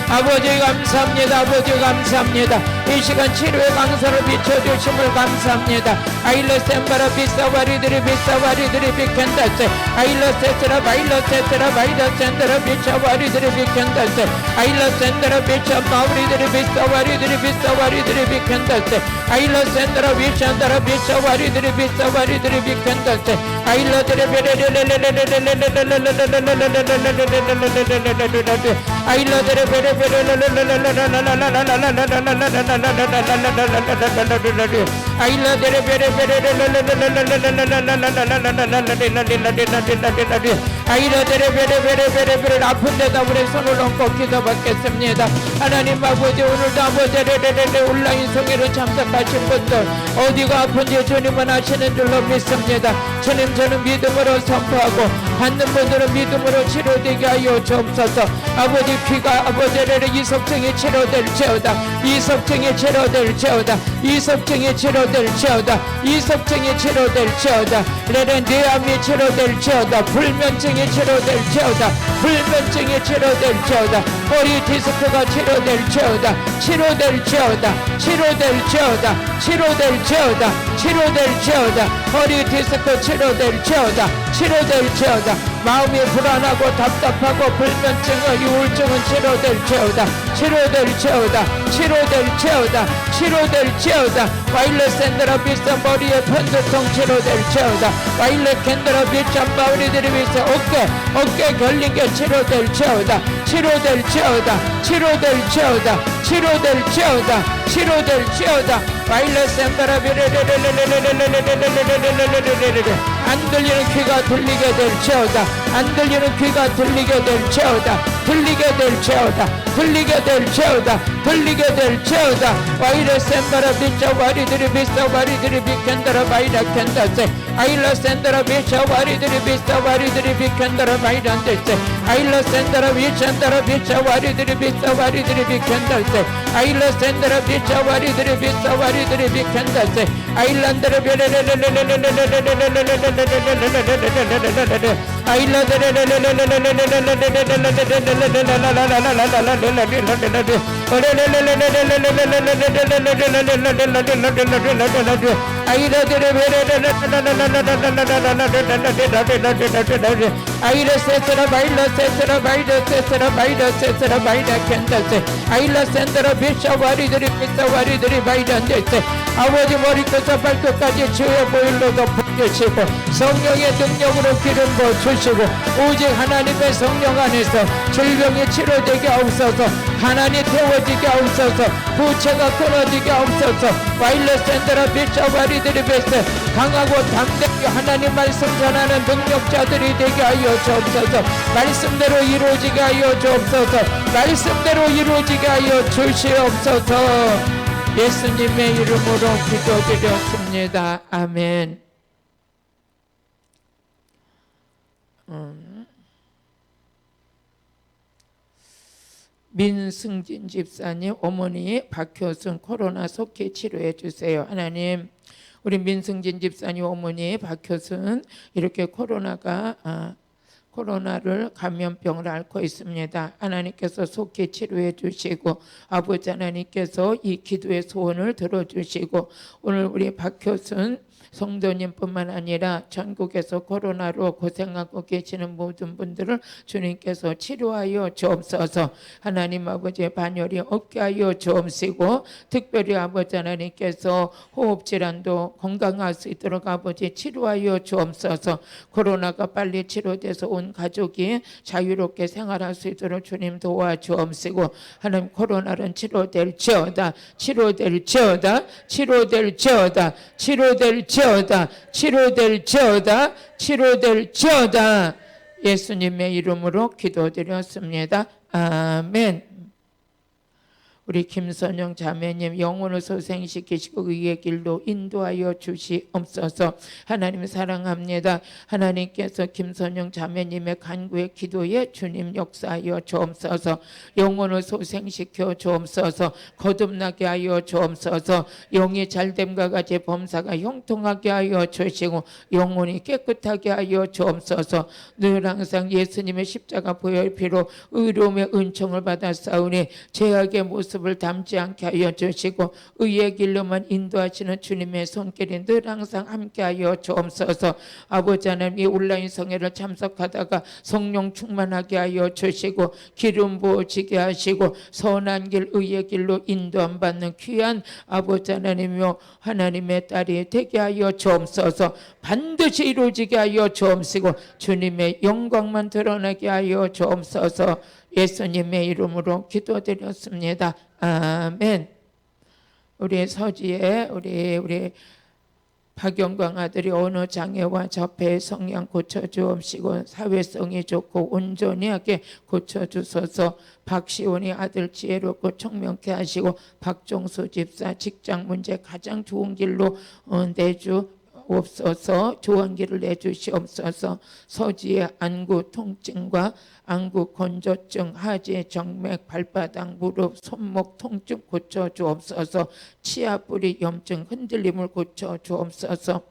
아버지 감사합니다. 아버지 감사합니다. 이 시간 치료의 강사로 비춰주심을 감사합니다. 아일러 셈바라 비싸와리들이 비싸와리들이 비켄다세 아일러 세트라 바일러 세트라 바이다 센터라 비차와리들이 비켄다세 아일러 센터라 비차 마우리들이 비싸와리들이 비싸와리들이 비켄다세 아일러 센터라 비찬다라 비차와리들이 비싸와리들이 비켄다세 아일러들이 아일러들의 아이러들의 아픈 데다 우리 손을 얹고 기도받겠습니다. 하나님 아버지 오늘도 아버지 온라인 성회로 참석하신 분들 어디가 아픈지 주님은 아시는 줄로 믿습니다. 주님 저는 믿음으로 선포하고 받는 분들은 믿음으로 치료되게 하여 주옵소서. 아버지 피가 아버지를 이석증이 치료될지어다 이석증이 치료될지어다 이석증이 치료될지어다 이석증이 치료될지어다 뇌암이 치료될지어다 불면증이 치료될지어다 불면증이 치료될지어다 머리 디스크가 치료될지어다 치료될지어다 치료될지어다 치료될지어다 치료될지어다 머리 디스크 치료될지어다 치료될지어다 마음이 불안하고 답답하고 불면증은 우울증은 치료될지어다 치료될지어다 치료될지어다 치료될지어다 와일렛 샌드라 비싼 머리에 편두통 치료될지어다 와일렛 캔드라 비싼 마우리들이 비싼 어깨 결린 게 치료될지어다 치료될지어다 치료될지어다 치료될지어다 치료될지어다 와일렛 샌드라 안 들리는 귀가 들리게 될지어다 안 들리는 귀가 들리게 될지어다 들리게 될지어다 들리게 될지어다 들리게 될지어다 와이라 센바라 비차 와리들이 비싸 와리들이 비켄다라 바이라 켄다세 아일라 센다라 비차 와리들이 비싸 와리들이 비켄다라 바이라 켄다세 아일라 센다라 비찬다라 비차 와리들이 비싸 와리들이 비켄다세 아일라 센다라 비차 와리들이 비싸 와리들이 비켄다세 아일란다라 아버지 머리끝에서 발끝까지 주의 보일로도 덮여주시고 성령의 능력으로 기름 부어주시고 오직 하나님의 성령 안에서 질병이 치료되게 하옵소서 가난이 태워지게 하옵소서 부채가 끊어지게 하옵소서 와일렛 샌드라 비차바리들이 베스 강하고 담대하게 하나님 말씀 전하는 능력자들이 되게 하여 주옵소서 말씀대로 이루어지게 하여 주옵소서 말씀대로 이루어지게 하여 주시옵소서 예수님의 이름으로 기도드렸습니다. 아멘. 민승진 집사님 어머니 박효순 코로나 속히 치료해 주세요. 하나님 우리 민승진 집사님 어머니 박효순 이렇게 코로나를 감염병을 앓고 있습니다. 하나님께서 속히 치료해 주시고 아버지 하나님께서 이 기도의 소원을 들어주시고 오늘 우리 박효순 성도님뿐만 아니라 전국에서 코로나로 고생하고 계시는 모든 분들을 주님께서 치료하여 주옵소서. 하나님 아버지의 반열이 없게 하여 주옵시고, 특별히 아버지 하나님께서 호흡질환도 건강할 수 있도록 아버지 치료하여 주옵소서. 코로나가 빨리 치료돼서 온 가족이 자유롭게 생활할 수 있도록 주님 도와주옵시고, 하나님 코로나는 치료될지어다, 치료될지어다, 치료될지어다, 치료될지어다, 치료될지어다, 치료될지어다. 예수님의 이름으로 기도드렸습니다. 아멘. 우리 김선영 자매님 영혼을 소생시키시고 의의 길로 인도하여 주시옵소서. 하나님 사랑합니다. 하나님께서 김선영 자매님의 간구의 기도에 주님 역사하여 주옵소서. 영혼을 소생시켜 주옵소서. 거듭나게 하여 주옵소서. 영이 잘됨과 같이 범사가 형통하게 하여 주시고 영혼이 깨끗하게 하여 주옵소서. 늘 항상 예수님의 십자가 보혈 피로 의로움의 은총을 받아 싸우니 죄악의 모습을 담지 않게 하여 주시고 의의 길로만 인도하시는 주님의 손길이 늘 항상 함께하여 주옵소서. 아버지 하나님, 이 온라인 성회를 참석하다가 성령 충만하게 하여 주시고 기름 부어지게 하시고 선한 길 의의 길로 인도함 받는 귀한 아버지 하나님이요 하나님의 딸이 되게 하여 주옵소서. 반드시 이루어지게 하여 주옵시고 주님의 영광만 드러나게 하여 주옵소서. 예수님의 이름으로 기도드렸습니다. 아멘. 우리 서지에 우리 박영광 아들이 언어 장애와 자폐 성향 고쳐주옵시고 사회성이 좋고 온전히 하게 고쳐주소서. 박시온이 아들 지혜롭고 총명케 하시고 박종수 집사 직장 문제 가장 좋은 길로 내주옵소서. 좋은 길을 내주시옵소서. 서지의 안구 통증과 안구 건조증, 하지, 정맥, 발바닥, 무릎, 손목 통증 고쳐 주옵소서. 치아 뿌리 염증 흔들림을 고쳐 주옵소서.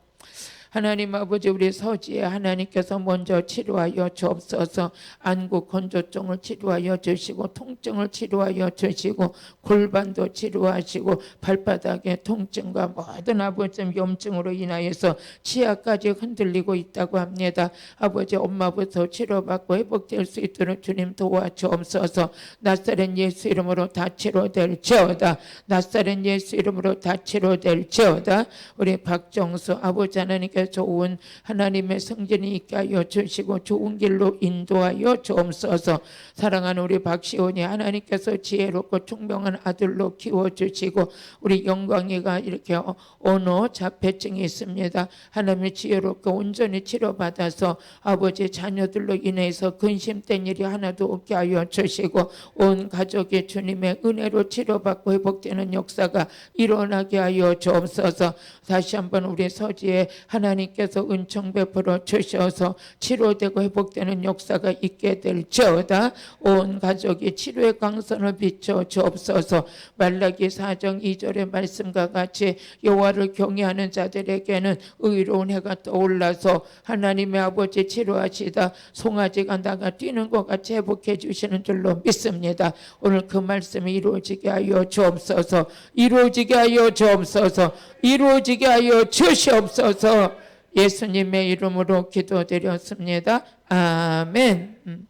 하나님 아버지, 우리 서지에 하나님께서 먼저 치료하여 주옵소서. 안구 건조증을 치료하여 주시고 통증을 치료하여 주시고 골반도 치료하시고 발바닥의 통증과 모든 아버지 염증으로 인하여서 치아까지 흔들리고 있다고 합니다. 아버지, 엄마부터 치료받고 회복될 수 있도록 주님 도와주옵소서. 나사렛 예수 이름으로 다 치료될지어다. 나사렛 예수 이름으로 다 치료될지어다. 우리 박정수 아버지 하나님께 좋은 하나님의 성전이 있게 하여 주시고 좋은 길로 인도하여 주옵소서. 사랑하는 우리 박시온이 하나님께서 지혜롭고 총명한 아들로 키워주시고 우리 영광이가 이렇게 언어 자폐증이 있습니다. 하나님의 지혜롭고 온전히 치료받아서 아버지 자녀들로 인해서 근심된 일이 하나도 없게 하여 주시고 온 가족이 주님의 은혜로 치료받고 회복되는 역사가 일어나게 하여 주옵소서. 다시 한번 우리 서지에 하나님께서 은총 베풀어 주셔서 치료되고 회복되는 역사가 있게 될지어다. 온 가족이 치료의 강선을 비춰 주옵소서. 말라기 4장 2절의 말씀과 같이 여호와를 경외하는 자들에게는 의로운 해가 떠올라서 하나님의 아버지 치료하시다 송아지가 나가 뛰는 것 같이 회복해 주시는 줄로 믿습니다. 오늘 그 말씀이 이루어지게 하여 주옵소서. 이루어지게 하여 주옵소서. 이루어지게 하여 주시옵소서. 예수님의 이름으로 기도드렸습니다. 아멘.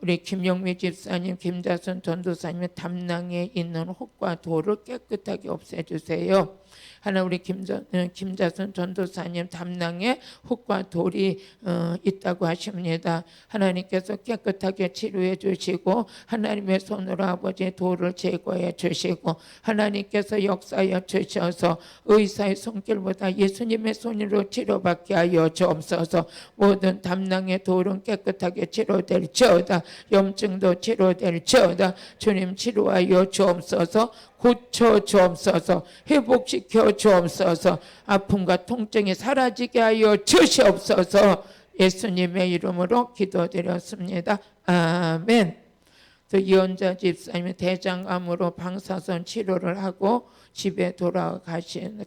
우리 김영미 집사님, 김다순 전도사님의 담낭에 있는 혹과 돌을 깨끗하게 없애주세요. 하나 우리 김다순 전도사님 담낭에 혹과 돌이 있다고 하십니다. 하나님께서 깨끗하게 치료해 주시고 하나님의 손으로 아버지의 돌을 제거해 주시고 하나님께서 역사하여 주셔서 의사의 손길보다 예수님의 손으로 치료받게 하여 주옵소서. 모든 담낭의 돌은 깨끗하게 치료될지어다. 염증도 치료될지어다. 주님 치료하여 주옵소서. 고쳐 주옵소서. 회복시켜 주옵소서. 아픔과 통증이 사라지게 하여 주시옵소서. 예수님의 이름으로 기도드렸습니다. 아멘. 또 이원자 집사님이 대장암으로 방사선 치료를 하고 집에 돌아가시는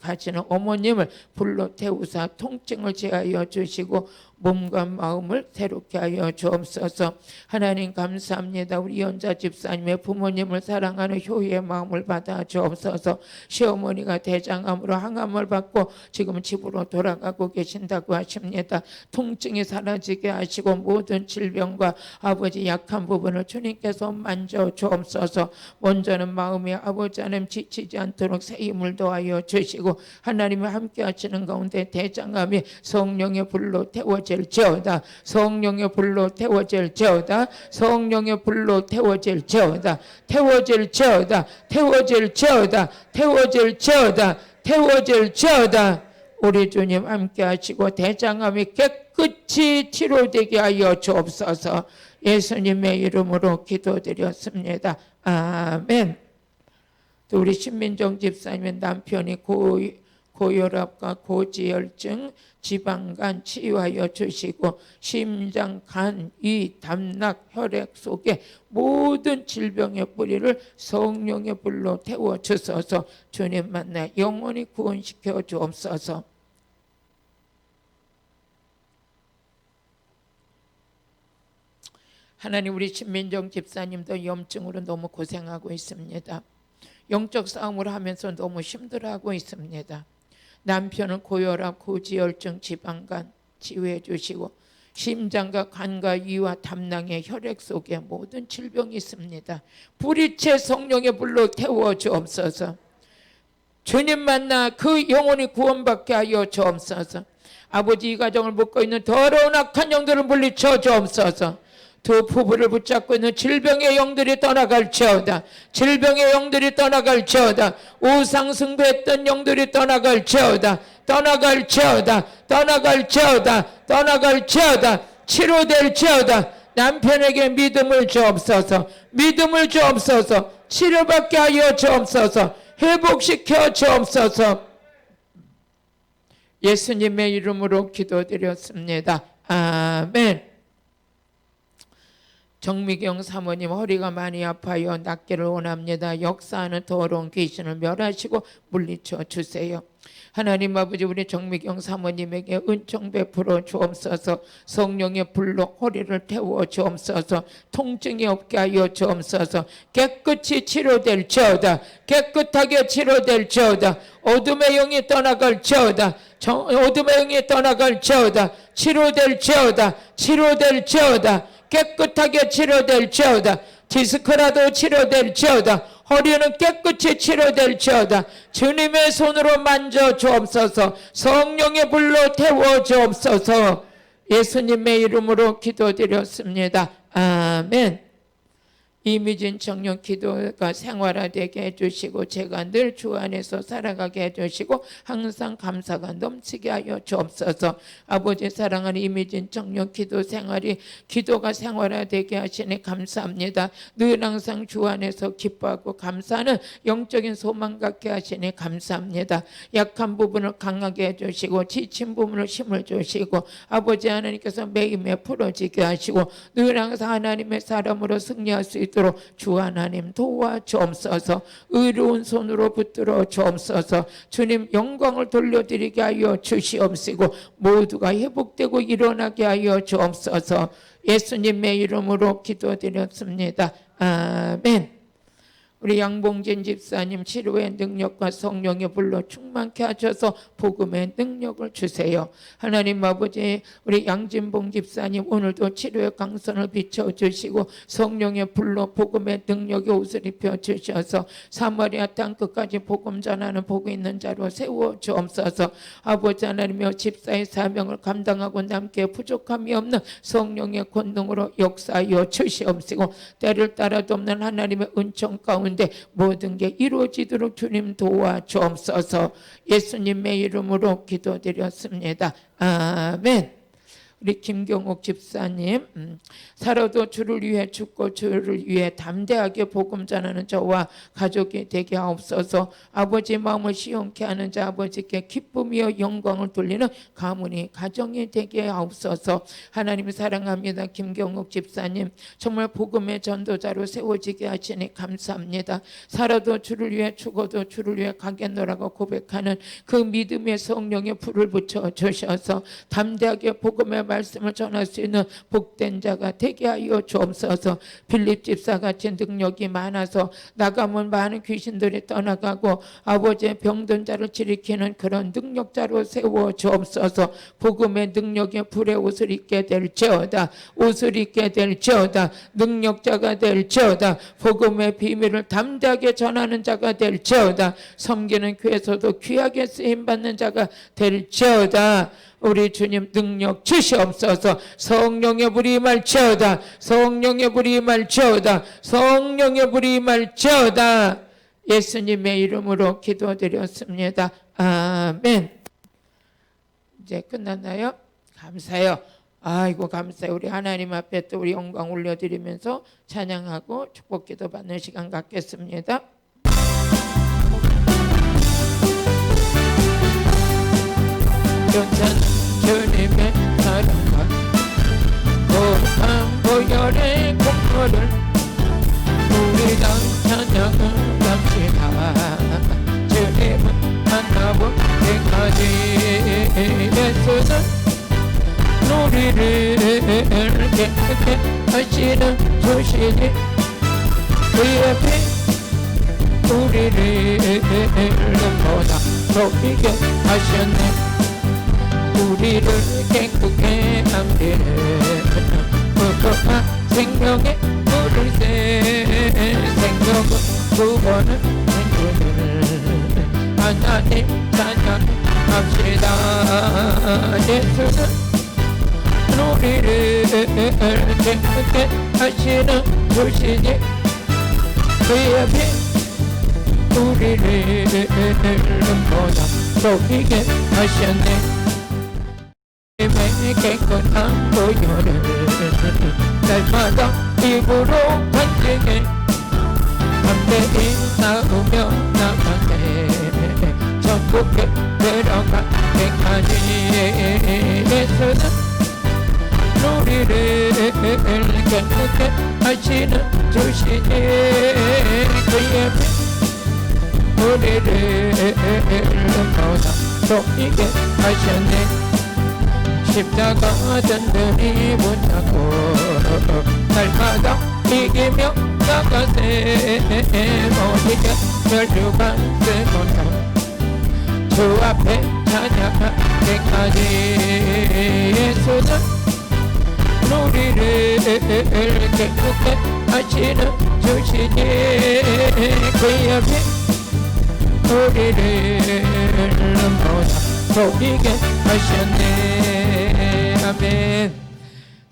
어머님을 불로 태우사 통증을 제하여 주시고 몸과 마음을 새롭게 하여 주옵소서. 하나님 감사합니다. 우리 연자 집사님의 부모님을 사랑하는 효의 마음을 받아 주옵소서. 시어머니가 대장암으로 항암을 받고 지금 집으로 돌아가고 계신다고 하십니다. 통증이 사라지게 하시고 모든 질병과 아버지 약한 부분을 주님께서 만져 주옵소서. 먼저는 마음이 아버지 하나님 지치지 않도록 새 힘을 더하여 주시고 하나님이 함께 하시는 가운데 대장암이 성령의 불로 태워질지어다. 성령의 불로 태워질지어다. 성령의 불로 태워질지어다. 태워질지어다. 태워질지어다. 태워질지어다. 태워질지어다. 우리 주님 함께 하시고 대장암이 깨끗이 치료되게 하여 주옵소서. 예수님의 이름으로 기도드렸습니다. 아멘. 또 우리 신민정 집사님의 남편이 고혈압과 고지혈증, 지방간 치유하여 주시고 심장, 간, 위, 담락, 혈액 속에 모든 질병의 뿌리를 성령의 불로 태워 주소서. 주님 만나 영원히 구원시켜 주옵소서. 하나님, 우리 신민정 집사님도 염증으로 너무 고생하고 있습니다. 영적 싸움을 하면서 너무 힘들어하고 있습니다. 남편은 고혈압, 고지혈증, 지방간 치유해 주시고 심장과 간과 위와 담낭의 혈액 속에 모든 질병이 있습니다. 불이체 성령의 불로 태워 주옵소서. 주님 만나 그 영혼이 구원받게 하여 주옵소서. 아버지, 이 가정을 묶고 있는 더러운 악한 영들을 물리쳐 주옵소서. 두 부부를 붙잡고 있는 질병의 영들이 떠나갈지어다. 질병의 영들이 떠나갈지어다. 우상 숭배했던 영들이 떠나갈지어다. 떠나갈지어다. 떠나갈지어다. 떠나갈지어다. 치료될지어다. 남편에게 믿음을 주옵소서. 믿음을 주옵소서. 치료받게 하여 주옵소서. 회복시켜 주옵소서. 예수님의 이름으로 기도드렸습니다. 아멘. 정미경 사모님 허리가 많이 아파요. 낫기를 원합니다. 역사하는 더러운 귀신을 멸하시고 물리쳐 주세요. 하나님 아버지, 우리 정미경 사모님에게 은총 베풀어 주옵소서. 성령의 불로 허리를 태워 주옵소서. 통증이 없게 하여 주옵소서. 깨끗이 치료될지어다. 깨끗하게 치료될지어다. 어둠의 영이 떠나갈지어다. 어둠의 영이 떠나갈지어다. 치료될지어다. 치료될지어다. 깨끗하게 치료될지어다. 디스크라도 치료될지어다. 허리는 깨끗이 치료될지어다. 주님의 손으로 만져 주옵소서. 성령의 불로 태워 주옵소서. 예수님의 이름으로 기도드렸습니다. 아멘. 이미진 청년 기도가 생활화되게 해주시고 제가 늘 주 안에서 살아가게 해주시고 항상 감사가 넘치게 하여 주옵소서. 아버지, 사랑하는 이미진 청년 기도 생활이 기도가 생활화되게 하시니 감사합니다. 늘 항상 주 안에서 기뻐하고 감사하는 영적인 소망 갖게 하시니 감사합니다. 약한 부분을 강하게 해주시고 지친 부분을 힘을 주시고 아버지 하나님께서 매임에 풀어지게 하시고 늘 항상 하나님의 사람으로 승리할 수 있도록 주 하나님 도와 주옵소서. 의로운 손으로 붙들어 주옵소서. 주님 영광을 돌려드리게 하여 주시옵시고 모두가 회복되고 일어나게 하여 주옵소서. 예수님의 이름으로 기도드렸습니다. 아멘. 우리 양봉진 집사님 치료의 능력과 성령의 불로 충만케 하셔서 복음의 능력을 주세요. 하나님 아버지, 우리 양진봉 집사님 오늘도 치료의 강선을 비춰주시고 성령의 불로 복음의 능력의 옷을 입혀주셔서 사마리아 땅 끝까지 복음 전하는 복 있는 자로 세워 주옵소서. 아버지 하나님여, 집사의 사명을 감당하고 남게 부족함이 없는 성령의 권능으로 역사하여 주시옵시고 때를 따라도 없는 하나님의 은총 가운데 모든 게 이루어지도록 주님 도와 주옵소서. 예수님의 이름으로 기도드렸습니다. 아멘. 우리 김경옥 집사님, 살아도 주를 위해 죽고 주를 위해 담대하게 복음 전하는 저와 가족이 되게 하옵소서. 아버지 마음을 시원케 하는 자 아버지께 기쁨이여 영광을 돌리는 가문이 가정이 되게 하옵소서. 하나님 사랑합니다. 김경옥 집사님 정말 복음의 전도자로 세워지게 하시니 감사합니다. 살아도 주를 위해 죽어도 주를 위해 가겠노라고 고백하는 그 믿음의 성령의 불을 붙여 주셔서 담대하게 복음의 말씀을 전할 수 있는 복된 자가 되게 하여 주옵소서. 빌립 집사같이 능력이 많아서 나가면 많은 귀신들이 떠나가고 아버지의 병든 자를 지리키는 그런 능력자로 세워 주옵소서. 복음의 능력의 불의 옷을 입게 될지어다. 옷을 입게 될지어다. 능력자가 될지어다. 복음의 비밀을 담대하게 전하는 자가 될지어다. 섬기는 교회에서도 귀하게 쓰임받는 자가 될지어다. 우리 주님 능력 주시옵소서. 성령의 불이 임할지어다. 성령의 불이 임할지어다. 성령의 불이 임할지어다. 예수님의 이름으로 기도드렸습니다. 아멘. 이제 끝났나요? 감사해요. 아이고 감사해요. 우리 하나님 앞에 또 우리 영광 올려드리면서 찬양하고 축복기도 받는 시간 갖겠습니다. 연산 주님의 사랑과 고한 보혈의 공로를 우리 다 찬양합시다. 주님은 만나볼 때까지 예수는 우리를 깨끗게 하시는 주시니 그의 피 우리를 눈보다 높이게 하셨네. 우리를 깨끗게 함께해 무궁한 생명의 물을 새 생명은 구원은 생명을 하나님 찬양합시다. 예수는 우리를 깨끗게 하시는 주시니 그의 피 우리를 눈보다 높이게 하셨네. 깨끗한 보혈을 날마다 입으로 간증해 담대히 나오며 나가네. 천국에 들어갈 때까지 예수는 우리를 깨끗게 하시는 주시니 그의 피 우리를 눈보다 높이게 하셨네. 십자가 든든히 붙잡고 날마다 이기며 나가세. 어디가 멸류관 쓰고서 주 앞에 찬양할 때까지 예수는 우리를 깨끗게 하시는 주시니 그의 피 우리를 눈보다 높이게 하셨네. 아멘.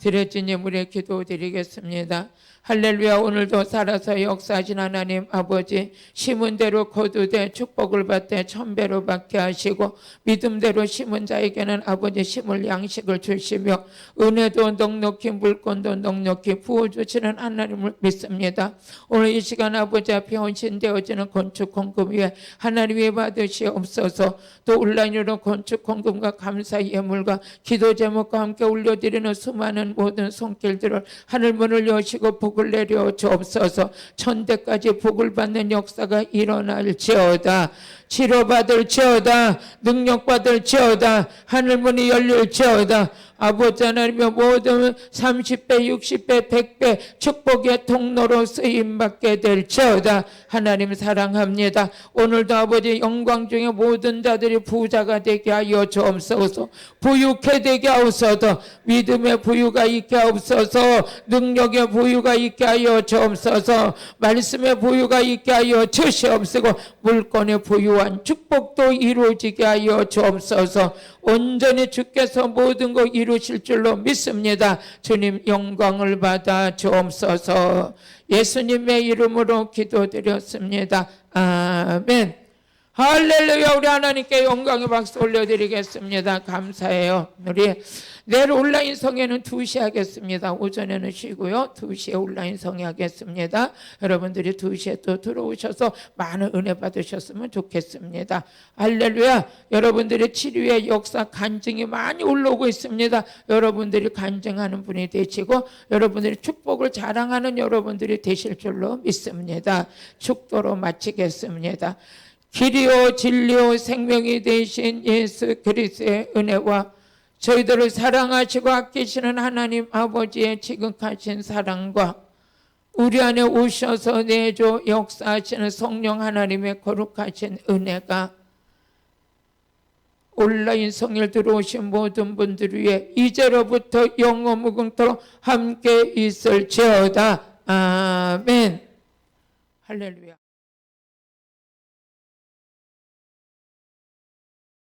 드렸지님 우리의 기도 드리겠습니다. 할렐루야. 오늘도 살아서 역사하신 하나님 아버지, 심은 대로 거두되 축복을 받되 천배로 받게 하시고 믿음대로 심은 자에게는 아버지 심을 양식을 주시며 은혜도 넉넉히 물건도 넉넉히 부어주시는 하나님을 믿습니다. 오늘 이 시간 아버지 앞에 헌신되어지는 건축 헌금 위에 하나님이 받으시옵소서. 또 온라인으로 건축 헌금과 감사 예물과 기도 제목과 함께 올려드리는 수많은 모든 손길들을 하늘문을 여시고 복을 내려 주옵소서. 천대까지 복을 받는 역사가 일어날지어다. 치료받을지어다. 능력받을지어다. 하늘문이 열릴지어다. 아버지 하나님의 모든 30배, 60배, 100배 축복의 통로로 쓰임받게 될지어다. 하나님 사랑합니다. 오늘도 아버지 영광 중에 모든 자들이 부자가 되게 하여 주옵소서. 부유케 되게 하옵소서. 믿음의 부유가 있게 하옵소서. 능력의 부유가 있게 하여 주옵소서. 말씀의 부유가 있게 하여 주시옵소서. 물건의 부유한 축복도 이루어지게 하여 주옵소서. 온전히 주께서 모든 것 이루실 줄로 믿습니다. 주님 영광을 받아 주옵소서. 예수님의 이름으로 기도드렸습니다. 아멘. 할렐루야. 우리 하나님께 영광의 박수 올려드리겠습니다. 감사해요. 우리 내일 온라인 성회는 2시 하겠습니다. 오전에는 쉬고요. 2시에 온라인 성회 하겠습니다. 여러분들이 2시에 또 들어오셔서 많은 은혜 받으셨으면 좋겠습니다. 할렐루야. 여러분들의 치료의 역사 간증이 많이 올라오고 있습니다. 여러분들이 간증하는 분이 되시고 여러분들이 축복을 자랑하는 여러분들이 되실 줄로 믿습니다. 축도로 마치겠습니다. 길이요 진리요 생명이 되신 예수 그리스도의 은혜와 저희들을 사랑하시고 아끼시는 하나님 아버지의 지극하신 사랑과 우리 안에 오셔서 내조 역사하시는 성령 하나님의 거룩하신 은혜가 온라인 성일 들어오신 모든 분들 위해 이제로부터 영원무궁토록 함께 있을지어다. 아멘. 할렐루야.